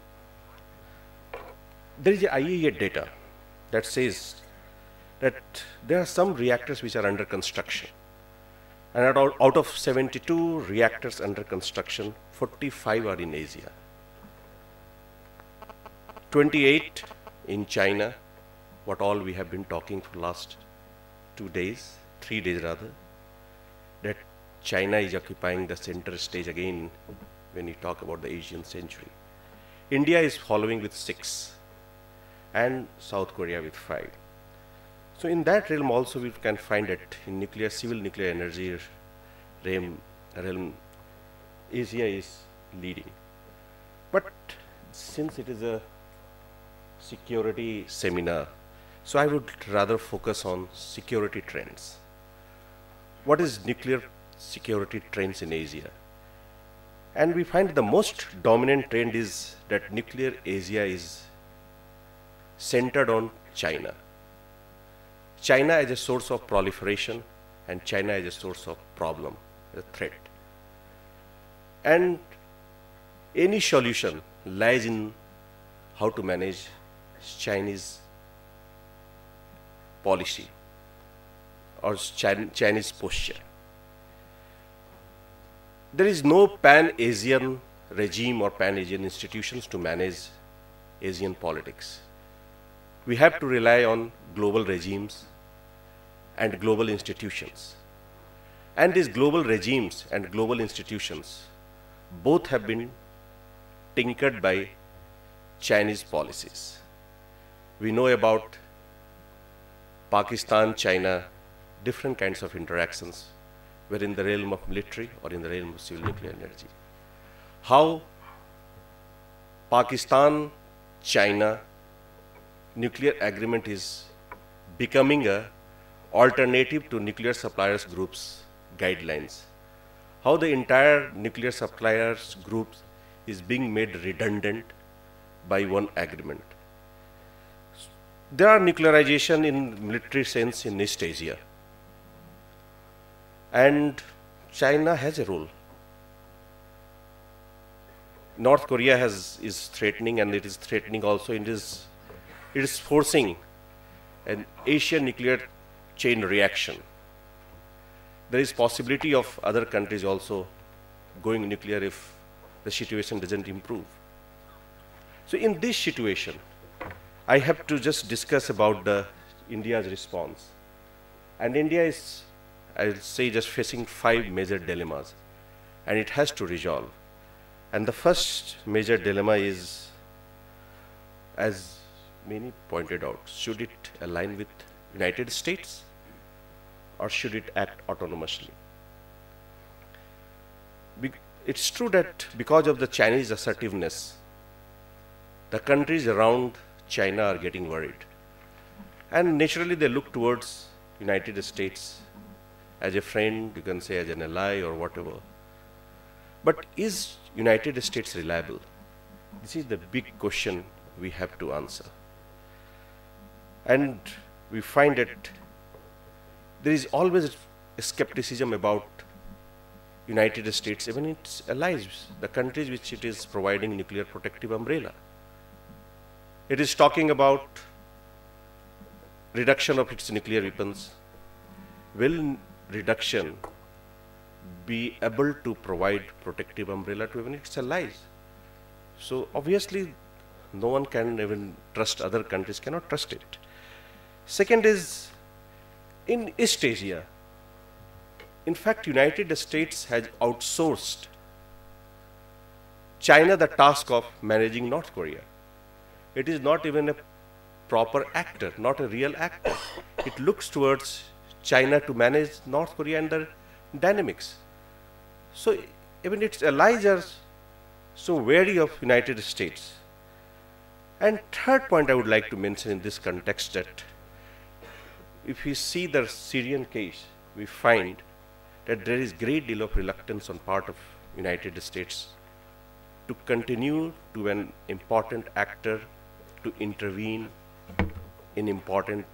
there is a IAEA data that says that there are some reactors which are under construction. And out of 72 reactors under construction, 45 are in Asia. 28 in China, what all we have been talking for last 3 days rather, that China is occupying the center stage again when you talk about the Asian century. India is following with 6 and South Korea with 5. So in that realm also we can find that in nuclear, civil nuclear energy realm, Asia is leading. But since it is a security seminar, so I would rather focus on security trends. What is nuclear security trends in Asia? And we find the most dominant trend is that nuclear Asia is centered on China. China as a source of proliferation and China as a source of problem, a threat. And any solution lies in how to manage Chinese policy or Chinese posture. There is no pan-Asian regime or pan-Asian institutions to manage Asian politics. We have to rely on global regimes and global institutions. And these global regimes and global institutions both have been tinkered by Chinese policies. We know about Pakistan, China, different kinds of interactions, whether in the realm of military or in the realm of civil nuclear energy. How Pakistan, China nuclear agreement is becoming a alternative to nuclear suppliers groups guidelines. How the entire nuclear suppliers groups is being made redundant by one agreement. There are nuclearization in military sense in East Asia. And China has a role. North Korea is threatening, and it is threatening also. It is forcing an Asian nuclear chain reaction. There is possibility of other countries also going nuclear if the situation doesn't improve. So in this situation, I have to just discuss about India's response. And India is, I'll say, just facing 5 major dilemmas, and it has to resolve. And the first major dilemma is, as many pointed out, should it align with United States or should it act autonomously? It's true that because of the Chinese assertiveness, the countries around China are getting worried. And naturally they look towards United States as a friend, you can say as an ally or whatever. But is United States reliable? This is the big question we have to answer. And we find that there is always a skepticism about United States, even its allies, the countries which it is providing nuclear protective umbrella. It is talking about reduction of its nuclear weapons. Will reduction be able to provide protective umbrella to even its allies? So obviously no one can even trust, other countries cannot trust it. Second is, in East Asia, in fact, United States has outsourced China the task of managing North Korea. It is not even a proper actor, not a real actor. It looks towards China to manage North Korea and their dynamics. So even its allies are so wary of United States. And third point I would like to mention in this context, that if we see the Syrian case, we find that there is great deal of reluctance on part of United States to continue to an important actor to intervene in important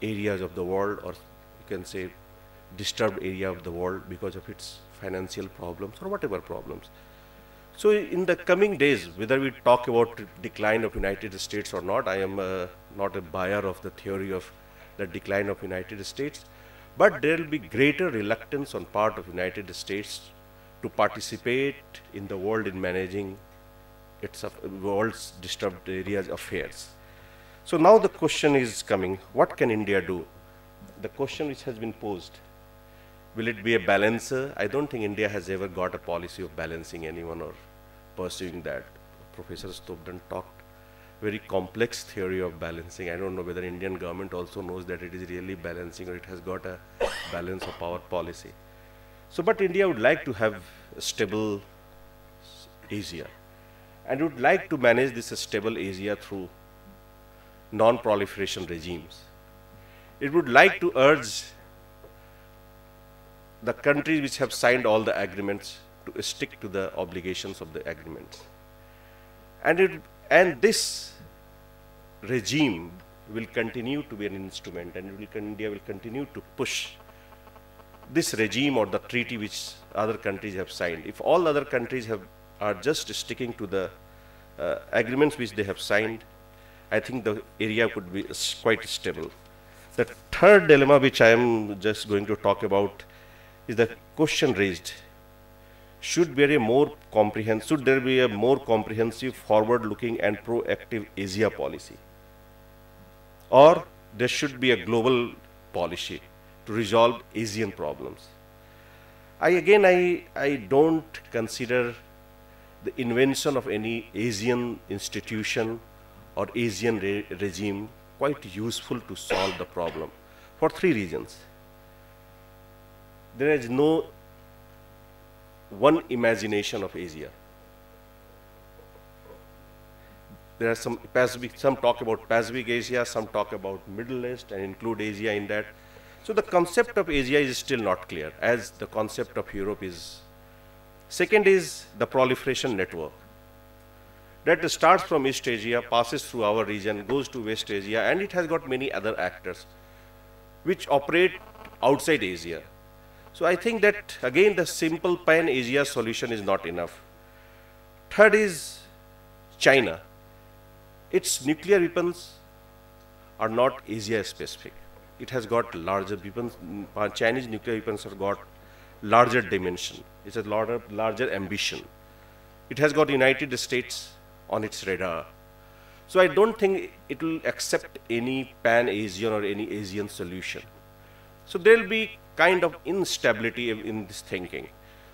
areas of the world, or you can say disturbed area of the world because of its financial problems or whatever problems. So in the coming days, whether we talk about decline of United States or not, I am not a buyer of the theory of the decline of United States, but there will be greater reluctance on part of United States to participate in the world in managing its world's disturbed areas affairs. So now the question is coming, what can India do? The question which has been posed, will it be a balancer? I don't think India has ever got a policy of balancing anyone or pursuing that. Professor Stobden talked very complex theory of balancing. I don't know whether Indian government also knows that it is really balancing or it has got a balance of power policy. So, but India would like to have a stable Asia, and would like to manage this stable Asia through non-proliferation regimes. It would like to urge the countries which have signed all the agreements to stick to the obligations of the agreements. And this regime will continue to be an instrument, and India will continue to push this regime or the treaty which other countries have signed. If all other countries are just sticking to the agreements which they have signed, I think the area could be quite stable. The third dilemma which I am just going to talk about is the question raised. Should there be a more comprehensive, forward-looking and proactive Asia policy? Or there should be a global policy to resolve Asian problems? I don't consider the invention of any Asian institution or Asian regime quite useful to solve the problem, for three reasons. There is no one imagination of Asia. There are some talk about Pacific Asia, some talk about Middle East and include Asia in that. So the concept of Asia is still not clear, as the concept of Europe is. Second is the proliferation network that starts from East Asia, passes through our region, goes to West Asia, and it has got many other actors which operate outside Asia. So I think that again the simple pan-Asia solution is not enough. Third is China. Its nuclear weapons are not Asia specific. It has got larger weapons. Chinese nuclear weapons have got larger dimension. It's a larger ambition. It has got United States on its radar. So I don't think it will accept any pan-Asian or any Asian solution. So there will be kind of instability in this thinking.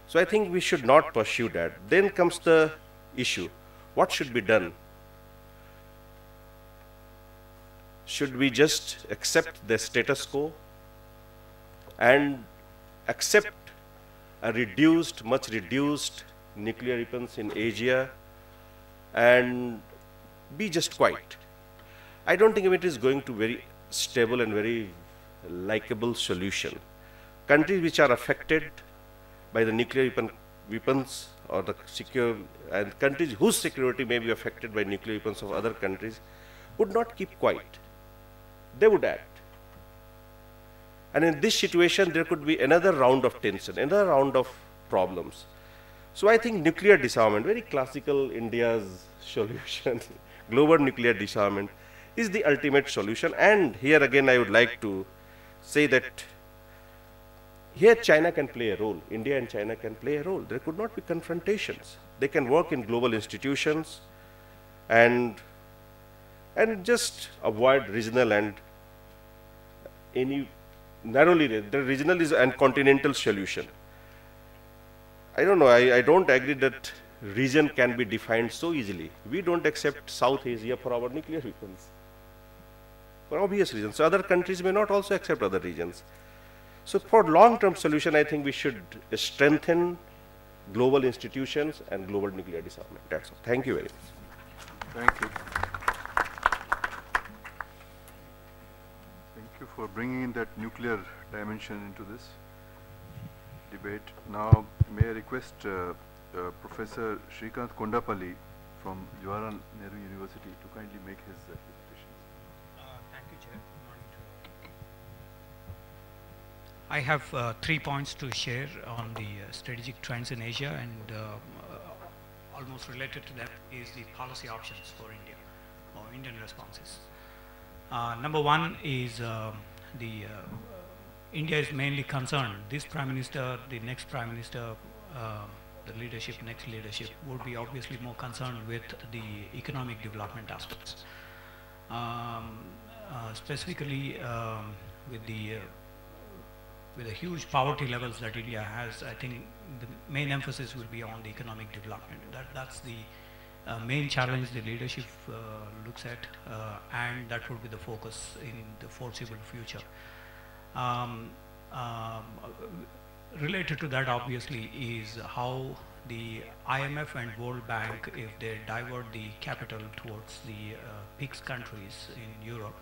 So I think we should not pursue that. Then comes the issue, what should be done? Should we just accept the status quo and accept a much reduced nuclear weapons in Asia, and be just quiet. I don't think it is going to very stable and very likable solution. Countries which are affected by the nuclear weapons or the secure, and countries whose security may be affected by nuclear weapons of other countries would not keep quiet. They would act. And in this situation, there could be another round of tension, another round of problems. So I think nuclear disarmament, very classical India's solution, global nuclear disarmament is the ultimate solution. And here again, I would like to say that here China can play a role, India and China can play a role. There could not be confrontations. They can work in global institutions and just avoid regional and any narrowly, the regional is and continental solution. I don't know, I don't agree that region can be defined so easily. We don't accept South Asia for our nuclear weapons, for obvious reasons. So other countries may not also accept other regions. So for long-term solution, I think we should strengthen global institutions and global nuclear disarmament. That's all. Thank you very much. Thank you. Thank you for bringing in that nuclear dimension into this debate. Now, may I request Professor Shrikant Kondapalli from Jawaharlal Nehru University to kindly make his presentation. Thank you, Chair. Good morning to all. I have 3 points to share on the strategic trends in Asia, and almost related to that is the policy options for India or Indian responses. Number one is India is mainly concerned, this Prime Minister, the next Prime Minister, the leadership, next leadership would be obviously more concerned with the economic development aspects. Specifically with the huge poverty levels that India has, I think the main emphasis will be on the economic development. That's the main challenge the leadership looks at, and that would be the focus in the foreseeable future. Related to that obviously is how the IMF and World Bank, if they divert the capital towards the PIGS countries in Europe,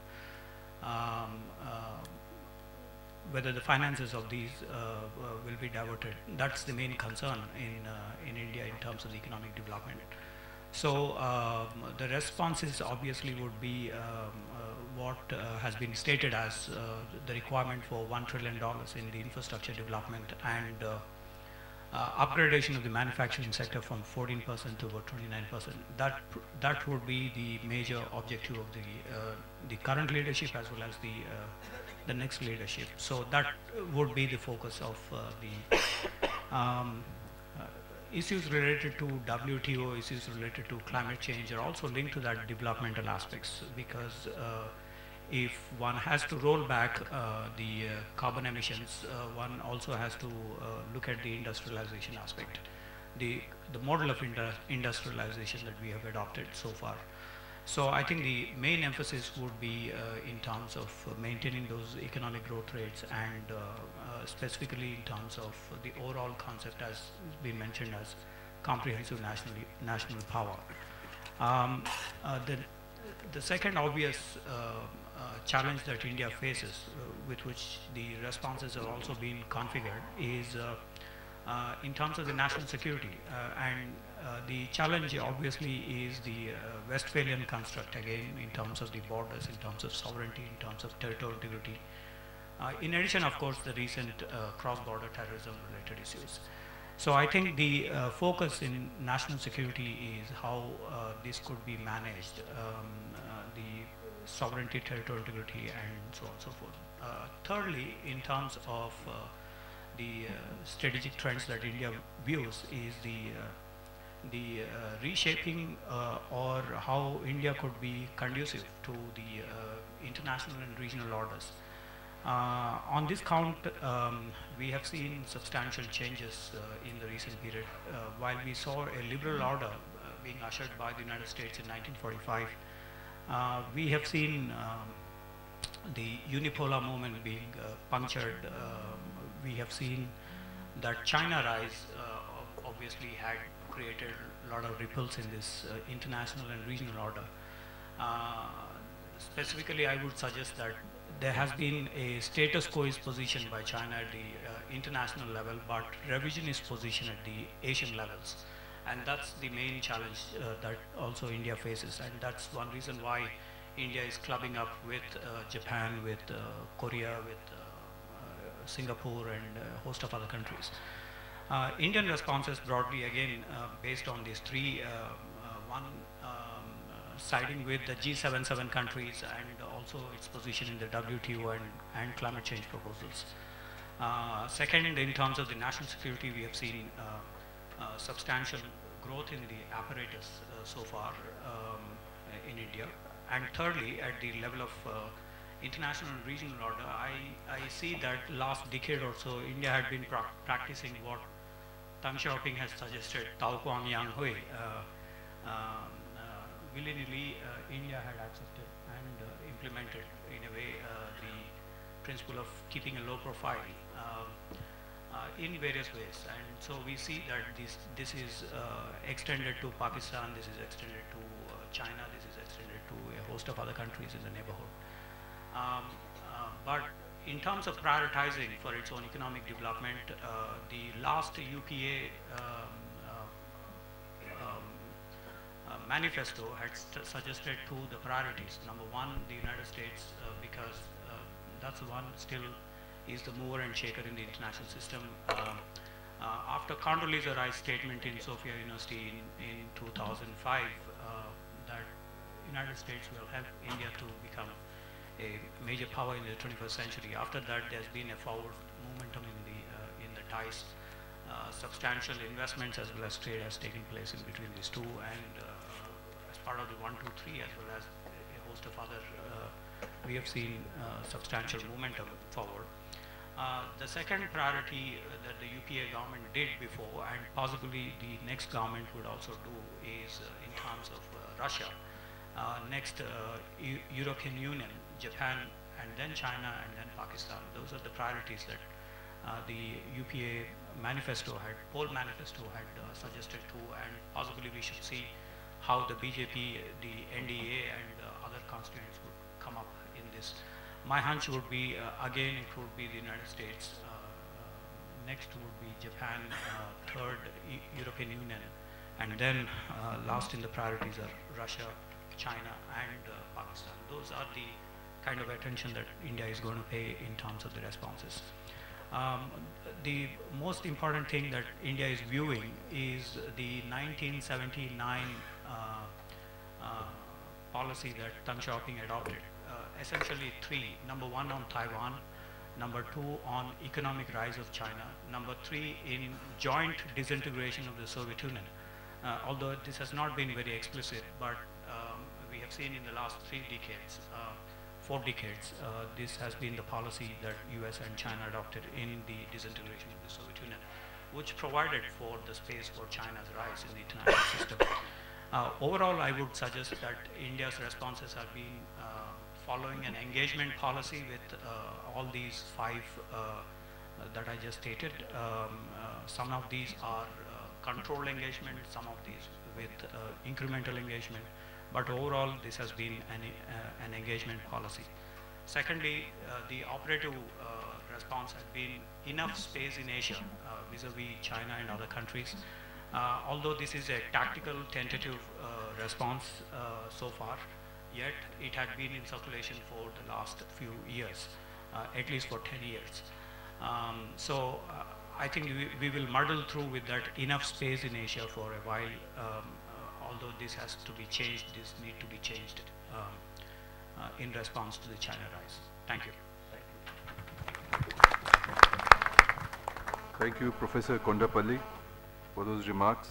whether the finances of these will be diverted. That's the main concern in India in terms of the economic development. So the responses obviously would be what has been stated as the requirement for $1 trillion in the infrastructure development and upgradation of the manufacturing sector from 14% to about 29%. That would be the major objective of the current leadership as well as the next leadership. So that would be the focus of the issues related to WTO, issues related to climate change are also linked to that developmental aspects, because if one has to roll back the carbon emissions, one also has to look at the industrialization aspect, the model of industrialization that we have adopted so far. So I think the main emphasis would be in terms of maintaining those economic growth rates and specifically in terms of the overall concept as been mentioned as comprehensive national power. The second obvious challenge that India faces, with which the responses have also been configured, is in terms of the national security. And the challenge obviously is the Westphalian construct, again, in terms of the borders, in terms of sovereignty, in terms of territorial integrity. In addition, of course, the recent cross-border terrorism related issues. So I think the focus in national security is how this could be managed, the sovereignty, territorial integrity, and so on and so forth. Thirdly, in terms of the strategic trends that India views is the reshaping or how India could be conducive to the international and regional orders. On this count, we have seen substantial changes in the recent period. While we saw a liberal order being ushered by the United States in 1945, we have seen the unipolar movement being punctured. We have seen that China rise obviously had created a lot of ripples in this international and regional order. Specifically, I would suggest that there has been a status quo position by China at the international level, but revisionist position at the Asian levels. And that's the main challenge that also India faces. And that's one reason why India is clubbing up with Japan, with Korea, with Singapore, and a host of other countries. Indian responses broadly, again, based on these three, one, siding with the G77 countries and also its position in the WTO and climate change proposals. Second, in terms of the national security, we have seen substantial growth in the apparatus so far in India. And thirdly, at the level of international and regional order, I see that last decade or so, India had been practicing what Deng Xiaoping has suggested, Tao Guang Yang Hui. Willy-nilly, India had accepted and implemented in a way the principle of keeping a low profile in various ways. And so we see that this is extended to Pakistan, this is extended to China, this is extended to a host of other countries in the neighborhood. But in terms of prioritizing for its own economic development, the last UPA manifesto had suggested two the priorities. Number one, the United States, because that's the one still is the mover and shaker in the international system. After Condoleezza Rice's statement in Sophia University in 2005, that United States will help India to become a major power in the 21st century. After that, there's been a forward momentum in the ties. Substantial investments as well as trade has taken place in between these two, and as part of the 1, 2, 3 as well as a host of other, we have seen substantial momentum forward. The second priority that the UPA government did before, and possibly the next government would also do, is in terms of Russia. Next, European Union, Japan, and then China, and then Pakistan. Those are the priorities that the UPA manifesto poll manifesto had suggested to, and possibly we should see how the BJP, the NDA, and other constituents would come up in this. My hunch would be, again, it would be the United States, next would be Japan, third, European Union, and then last in the priorities are Russia, China, and Pakistan. Those are the kind of attention that India is going to pay in terms of the responses. The most important thing that India is viewing is the 1979 policy that Deng Xiaoping adopted. Essentially three: number one on Taiwan, number two on economic rise of China, number three in joint disintegration of the Soviet Union. Although this has not been very explicit, but we have seen in the last 4 decades, this has been the policy that US and China adopted in the disintegration of the Soviet Union, which provided for the space for China's rise in the international system. Overall, I would suggest that India's responses have been following an engagement policy with all these 5 that I just stated. Some of these are controlled engagement, some of these with incremental engagement, but overall this has been an engagement policy. Secondly, the operative response has been enough space in Asia vis-a-vis China and other countries. Although this is a tactical tentative response so far, yet it had been in circulation for the last few years, at least for 10 years. So I think we will muddle through with that enough space in Asia for a while. Although this has to be changed, this need to be changed in response to the China rise. Thank you. Thank you, Professor Kondapalli, for those remarks.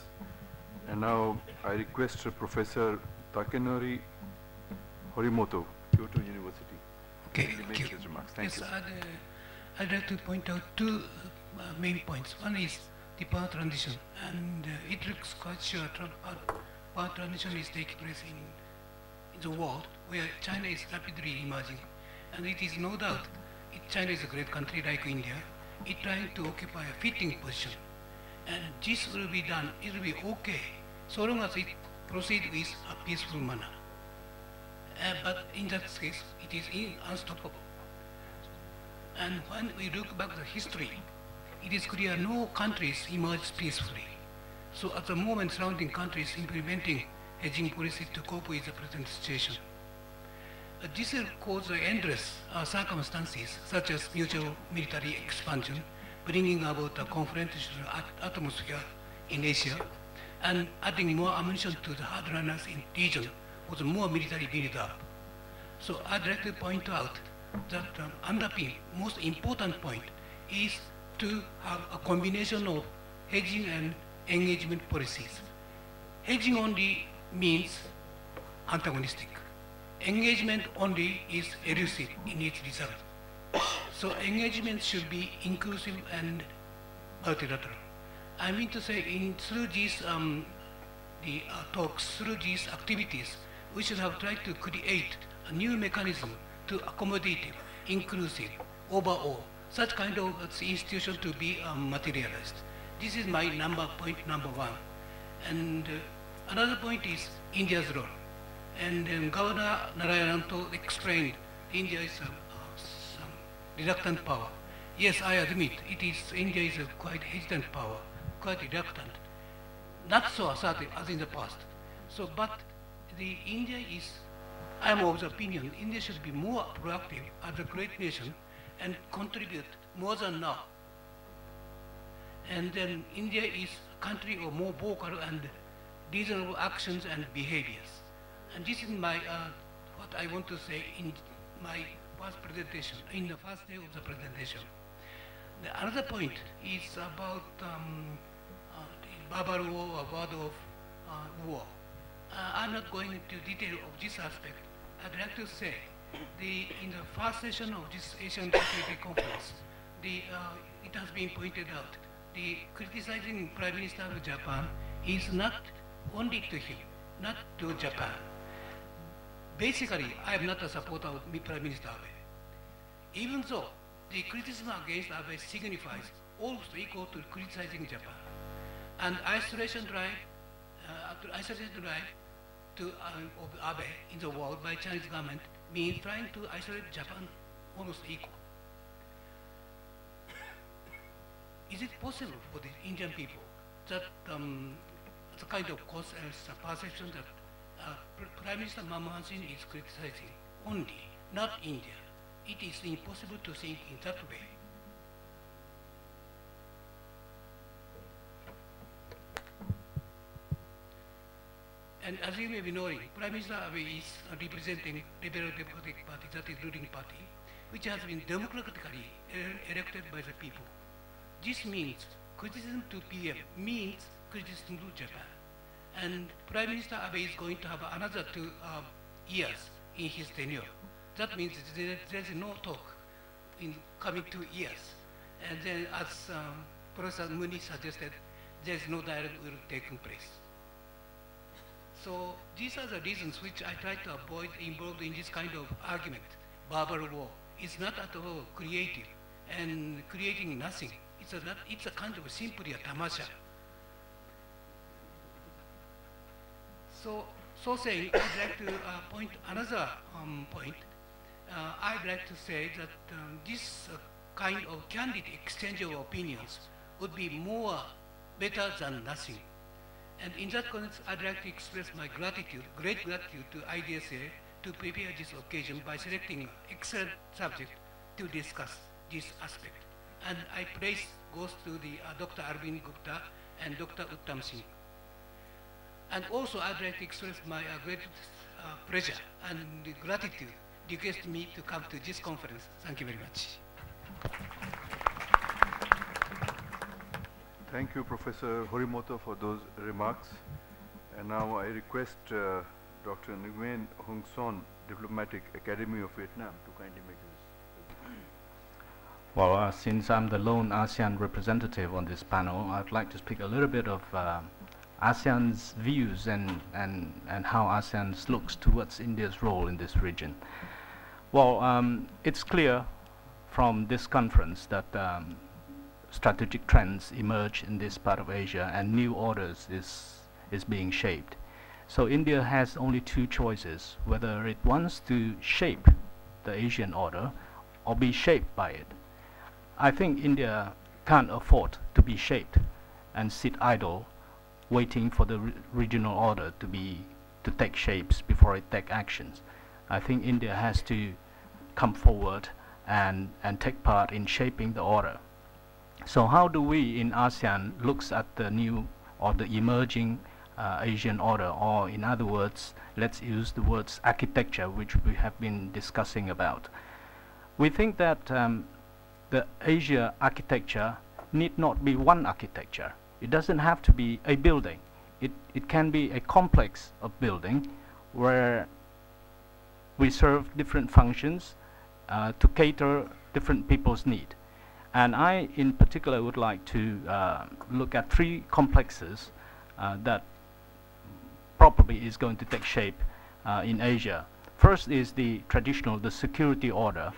And now I request Professor Takenori Horimoto, Kyoto University. Okay, to make his remarks. Thank you. I'd like to point out 2 main points. One is the power transition, and it looks quite sure power transition is taking place in the world where China is rapidly emerging, and it is no doubt China is a great country like India. It trying to occupy a fitting position, and this will be done. It will be okay so long as it proceeds with a peaceful manner. but in that case, it is unstoppable. And when we look back at the history, it is clear no countries emerged peacefully. So at the moment, surrounding countries implementing hedging policy to cope with the present situation. This will cause endless circumstances, such as mutual military expansion, bringing about a confrontational atmosphere in Asia, and adding more ammunition to the hardliners in the region with more military build-up. So I'd like to point out that underpin, most important point, is to have a combination of hedging and engagement policies. Hedging only means antagonistic. Engagement only is elusive in its result. So engagement should be inclusive and multilateral. I mean to say, through these talks, through these activities, we should have tried to create a new mechanism to accommodative, inclusive, overall, such kind of institution to be materialized. This is my point number one. And another point is India's role. And Governor Narayananto explained India is some reluctant power. Yes, I admit India is a quite hesitant power, quite reluctant, not so assertive as in the past. So, but India is, I am of the opinion, India should be more proactive as a great nation and contribute more than now. And then India is a country of more vocal and reasonable actions and behaviors. And this is my, what I want to say in my first presentation, in the first day of the presentation. The another point is about the Babur War or word of war. I'm not going into detail of this aspect. I'd like to say, in the first session of this Asian Security Conference, it has been pointed out, the criticizing Prime Minister of Japan is not only to him, not to Japan. Basically, I am not a supporter of Prime Minister Abe. Even though the criticism against Abe signifies almost equal to criticizing Japan. And isolation drive of Abe in the world by Chinese government means trying to isolate Japan almost equal. Is it possible for the Indian people that the kind of perception that Prime Minister Manmohan Singh is criticizing only, not India? It is impossible to think in that way. And as you may be knowing, Prime Minister Abe is representing Liberal Democratic Party, that is ruling party, which has been democratically elected by the people. This means criticism to PM means criticism to Japan. And Prime Minister Abe is going to have another 2 years in his tenure. That means there is no talk in coming 2 years. And then as Professor Muni suggested, there is no dialogue will take place. So these are the reasons which I try to avoid involved in this kind of argument. Babur War is not at all creative and creating nothing. It's a kind of simply a tamasha. So saying, I'd like to point another point. I'd like to say that this kind of candid exchange of opinions would be more better than nothing. And in that context, I'd like to express my gratitude, great gratitude to IDSA to prepare this occasion by selecting an excellent subject to discuss this aspect. And I praise goes to the Dr. Arvind Gupta and Dr. Uttam Singh. And also I'd like to express my great pleasure and gratitude request me to come to this conference. Thank you very much. Thank you, Professor Horimoto, for those remarks. And now I request Dr. Nguyen Hung Son, Diplomatic Academy of Vietnam, to kindly make his. Well, since I'm the lone ASEAN representative on this panel, I'd like to speak a little bit of ASEAN's views and how ASEAN looks towards India's role in this region. Well, it's clear from this conference that strategic trends emerge in this part of Asia and new orders is being shaped. So India has only two choices, whether it wants to shape the Asian order or be shaped by it. I think India can't afford to be shaped and sit idle waiting for the regional order to take shapes before it take actions. I think India has to come forward and take part in shaping the order. So how do we in ASEAN looks at the new or the emerging Asian order, or in other words, let's use the words architecture, which we have been discussing about. We think that the Asia architecture need not be one architecture. It doesn't have to be a building. It can be a complex of building where we serve different functions to cater different people's need. And I, in particular, would like to look at three complexes that probably is going to take shape in Asia. First is the traditional, the security order.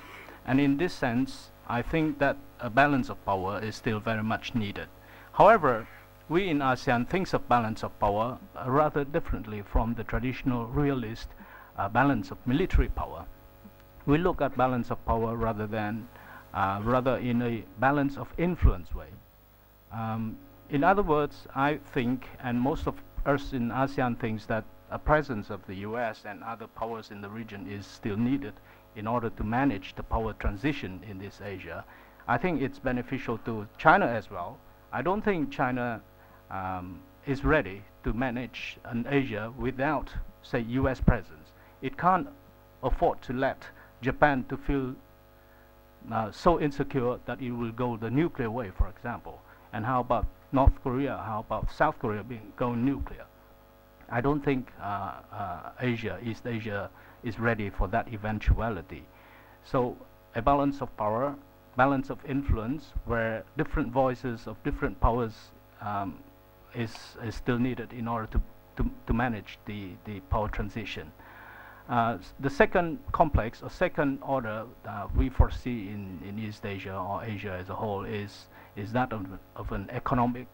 And in this sense, I think that a balance of power is still very much needed. However, we in ASEAN think of balance of power rather differently from the traditional realist balance of military power. We look at balance of power rather in a balance of influence way. In other words, I think, and most of us in ASEAN thinks, that a presence of the US and other powers in the region is still needed in order to manage the power transition in this Asia. I think it's beneficial to China as well. I don't think China is ready to manage an Asia without, say, US presence. It can't afford to let Japan to feel so insecure that it will go the nuclear way, for example. And how about North Korea? How about South Korea going nuclear? I don't think East Asia is ready for that eventuality. So a balance of power, balance of influence, where different voices of different powers is still needed in order to manage the power transition. The second complex or second order we foresee in East Asia or Asia as a whole is that of an economic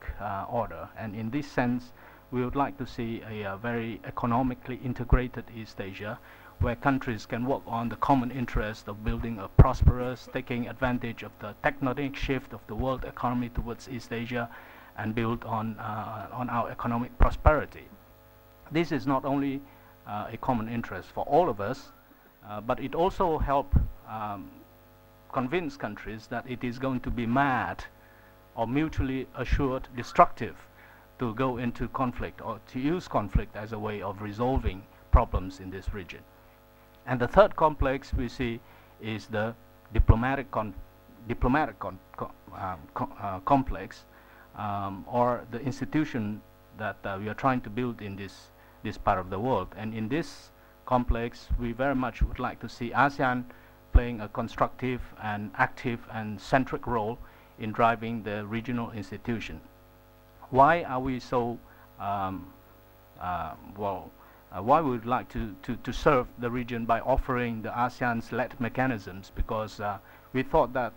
order. And in this sense, we would like to see a very economically integrated East Asia, where countries can work on the common interest of building a prosperous, taking advantage of the tectonic shift of the world economy towards East Asia, and build on our economic prosperity. This is not only a common interest for all of us, but it also helps convince countries that it is going to be mad or mutually assured destructive to go into conflict or to use conflict as a way of resolving problems in this region. And the third complex we see is the diplomatic complex, or the institution that we are trying to build in this part of the world. And in this complex, we very much would like to see ASEAN playing a constructive and active and centric role in driving the regional institution. Why are we so why we would like to serve the region by offering the ASEAN-led mechanisms? Because we thought that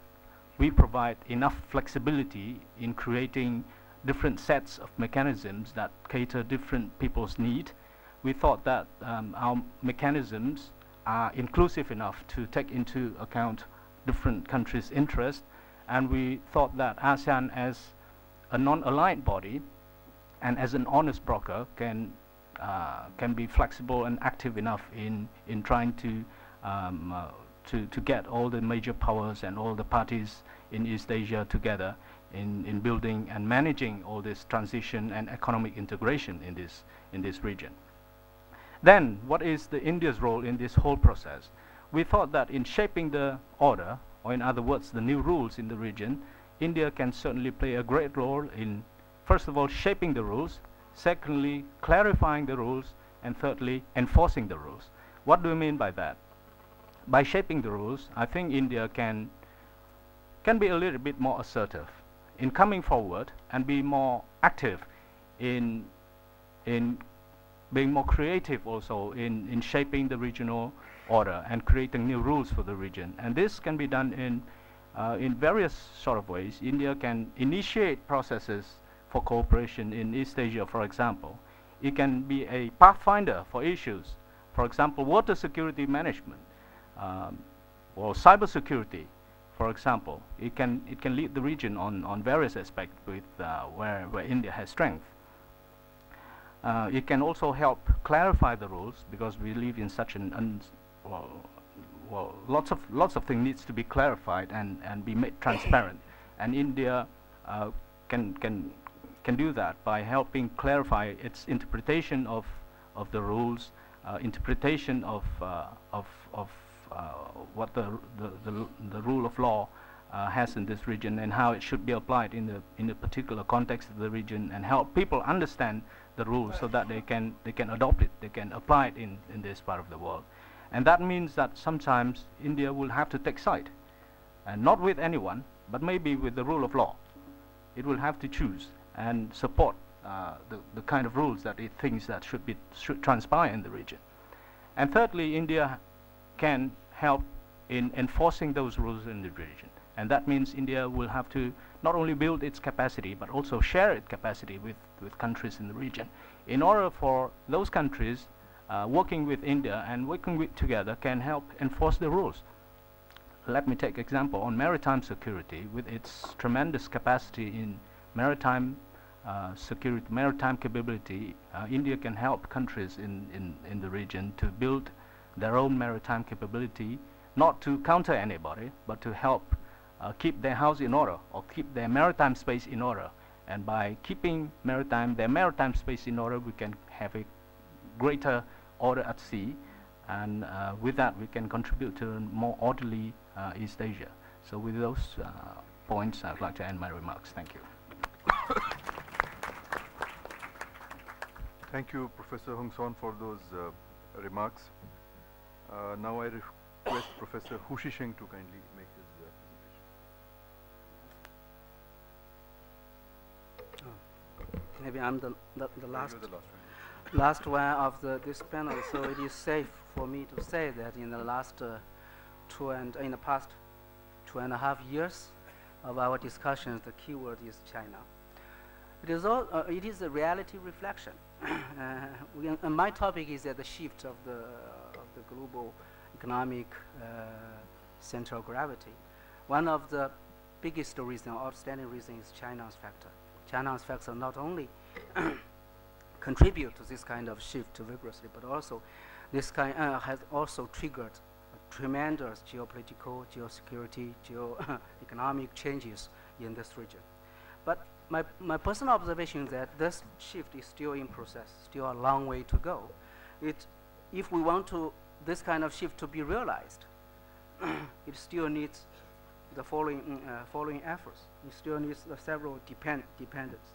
we provide enough flexibility in creating different sets of mechanisms that cater different people's need. We thought that our mechanisms are inclusive enough to take into account different countries' interests, and we thought that ASEAN as a non-aligned body and as an honest broker can be flexible and active enough in trying to get all the major powers and all the parties in East Asia together in building and managing all this transition and economic integration in this region. Then, what is the India's role in this whole process? We thought that in shaping the order, or in other words, the new rules in the region, India can certainly play a great role in, first of all, shaping the rules, secondly, clarifying the rules, and thirdly, enforcing the rules. What do we mean by that? By shaping the rules, I think India can be a little bit more assertive in coming forward and be more active in being more creative also in shaping the regional order and creating new rules for the region. And this can be done in various sort of ways. India can initiate processes for cooperation in East Asia, for example. It can be a pathfinder for issues, for example, water security management, or cyber security, for example. It can lead the region on various aspects with where India has strength. It can also help clarify the rules, because we live in such an lots of things needs to be clarified and be made transparent, and India can do that by helping clarify its interpretation of the rules, interpretation of what the rule of law has in this region, and how it should be applied in the particular context of the region, and help people understand the rules so that they can adopt it, they can apply it in this part of the world. And that means that sometimes India will have to take side, and not with anyone, but maybe with the rule of law. It will have to choose and support the kind of rules that it thinks that should transpire in the region. And thirdly, India can help in enforcing those rules in the region. And that means India will have to not only build its capacity, but also share its capacity with countries in the region, in order for those countries working with India and working together can help enforce the rules. Let me take example on maritime security. With its tremendous capacity in maritime security, maritime capability, India can help countries in the region to build their own maritime capability, not to counter anybody, but to help keep their house in order, or keep their maritime space in order. And by keeping their maritime space in order, we can have a greater order at sea, and with that we can contribute to a more orderly East Asia. So with those points, I'd like to end my remarks. Thank you. Thank you, Professor Hung Son, for those remarks. Now I request Professor Hu Shisheng to kindly make his presentation. Maybe I'm the last. You're the last one. Last one of this panel, so it is safe for me to say that in the last in the past 2.5 years of our discussions, the keyword is China. It is a reality reflection. And my topic is the shift of the global economic center of gravity. One of the biggest reason, outstanding reason, is China's factor. China's factor not only contribute to this kind of shift vigorously, but also this kind has also triggered tremendous geopolitical, geosecurity, economic changes in this region. But my personal observation is that this shift is still in process, still a long way to go. If we want this kind of shift to be realized, it still needs the following efforts. It still needs several dependents.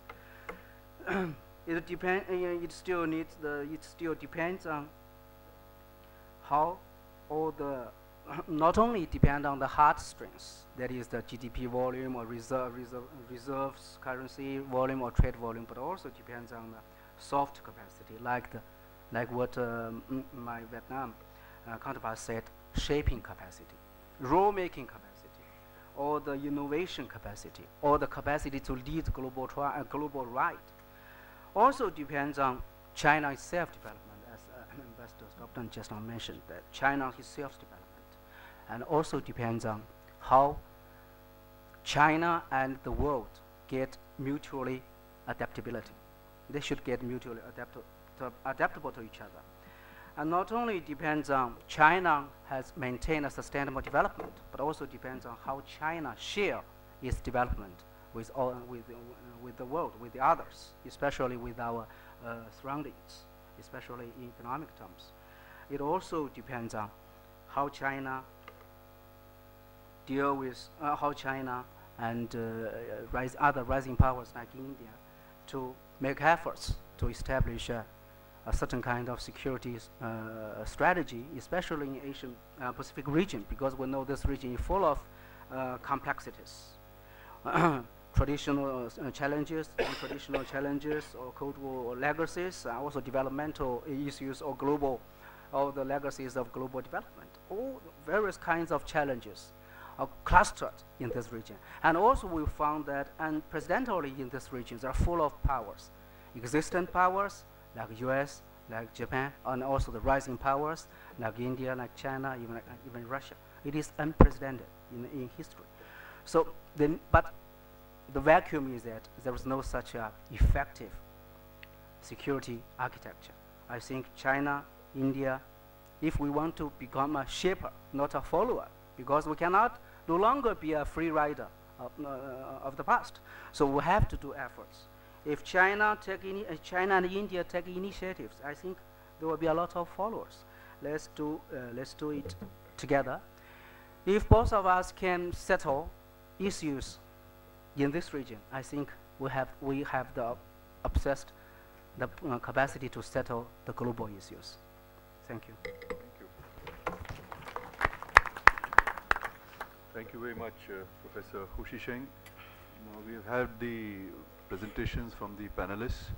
It still depends on how all the not only depend on the hard strengths, that is the GDP volume or reserves, currency volume or trade volume, but also depends on the soft capacity, like what my Vietnam counterpart said, shaping capacity, rule-making capacity, or the innovation capacity, or the capacity to lead global right. Also depends on China's self-development, as Ambassador Stockton just now mentioned, that China's self-development. And also depends on how China and the world get mutually adaptability. They should get mutually adaptable to each other. And not only depends on China has maintained a sustainable development, but also depends on how China share its development with the world, with the others, especially with our surroundings, especially in economic terms. It also depends on how China deal with how China and other rising powers like India to make efforts to establish a certain kind of security strategy, especially in Asian Pacific region, because we know this region is full of complexities. Traditional challenges, non-traditional challenges, or Cold War legacies, also developmental issues, or the legacies of global development. All various kinds of challenges are clustered in this region. And also we found that unprecedentedly in this region, they are full of powers, existent powers like US, like Japan, and also the rising powers like India, like China, even Russia. It is unprecedented in history. So, but the vacuum is that there is no such effective security architecture. I think China, India, if we want to become a shaper, not a follower, because we cannot no longer be a free rider of the past. So we have to do efforts. If China and India take initiatives, I think there will be a lot of followers. Let's do it together. If both of us can settle issues in this region, I think we have the capacity to settle the global issues. Thank you. Thank you. Thank you very much, Professor Hu Shisheng. Now we have had the presentations from the panelists.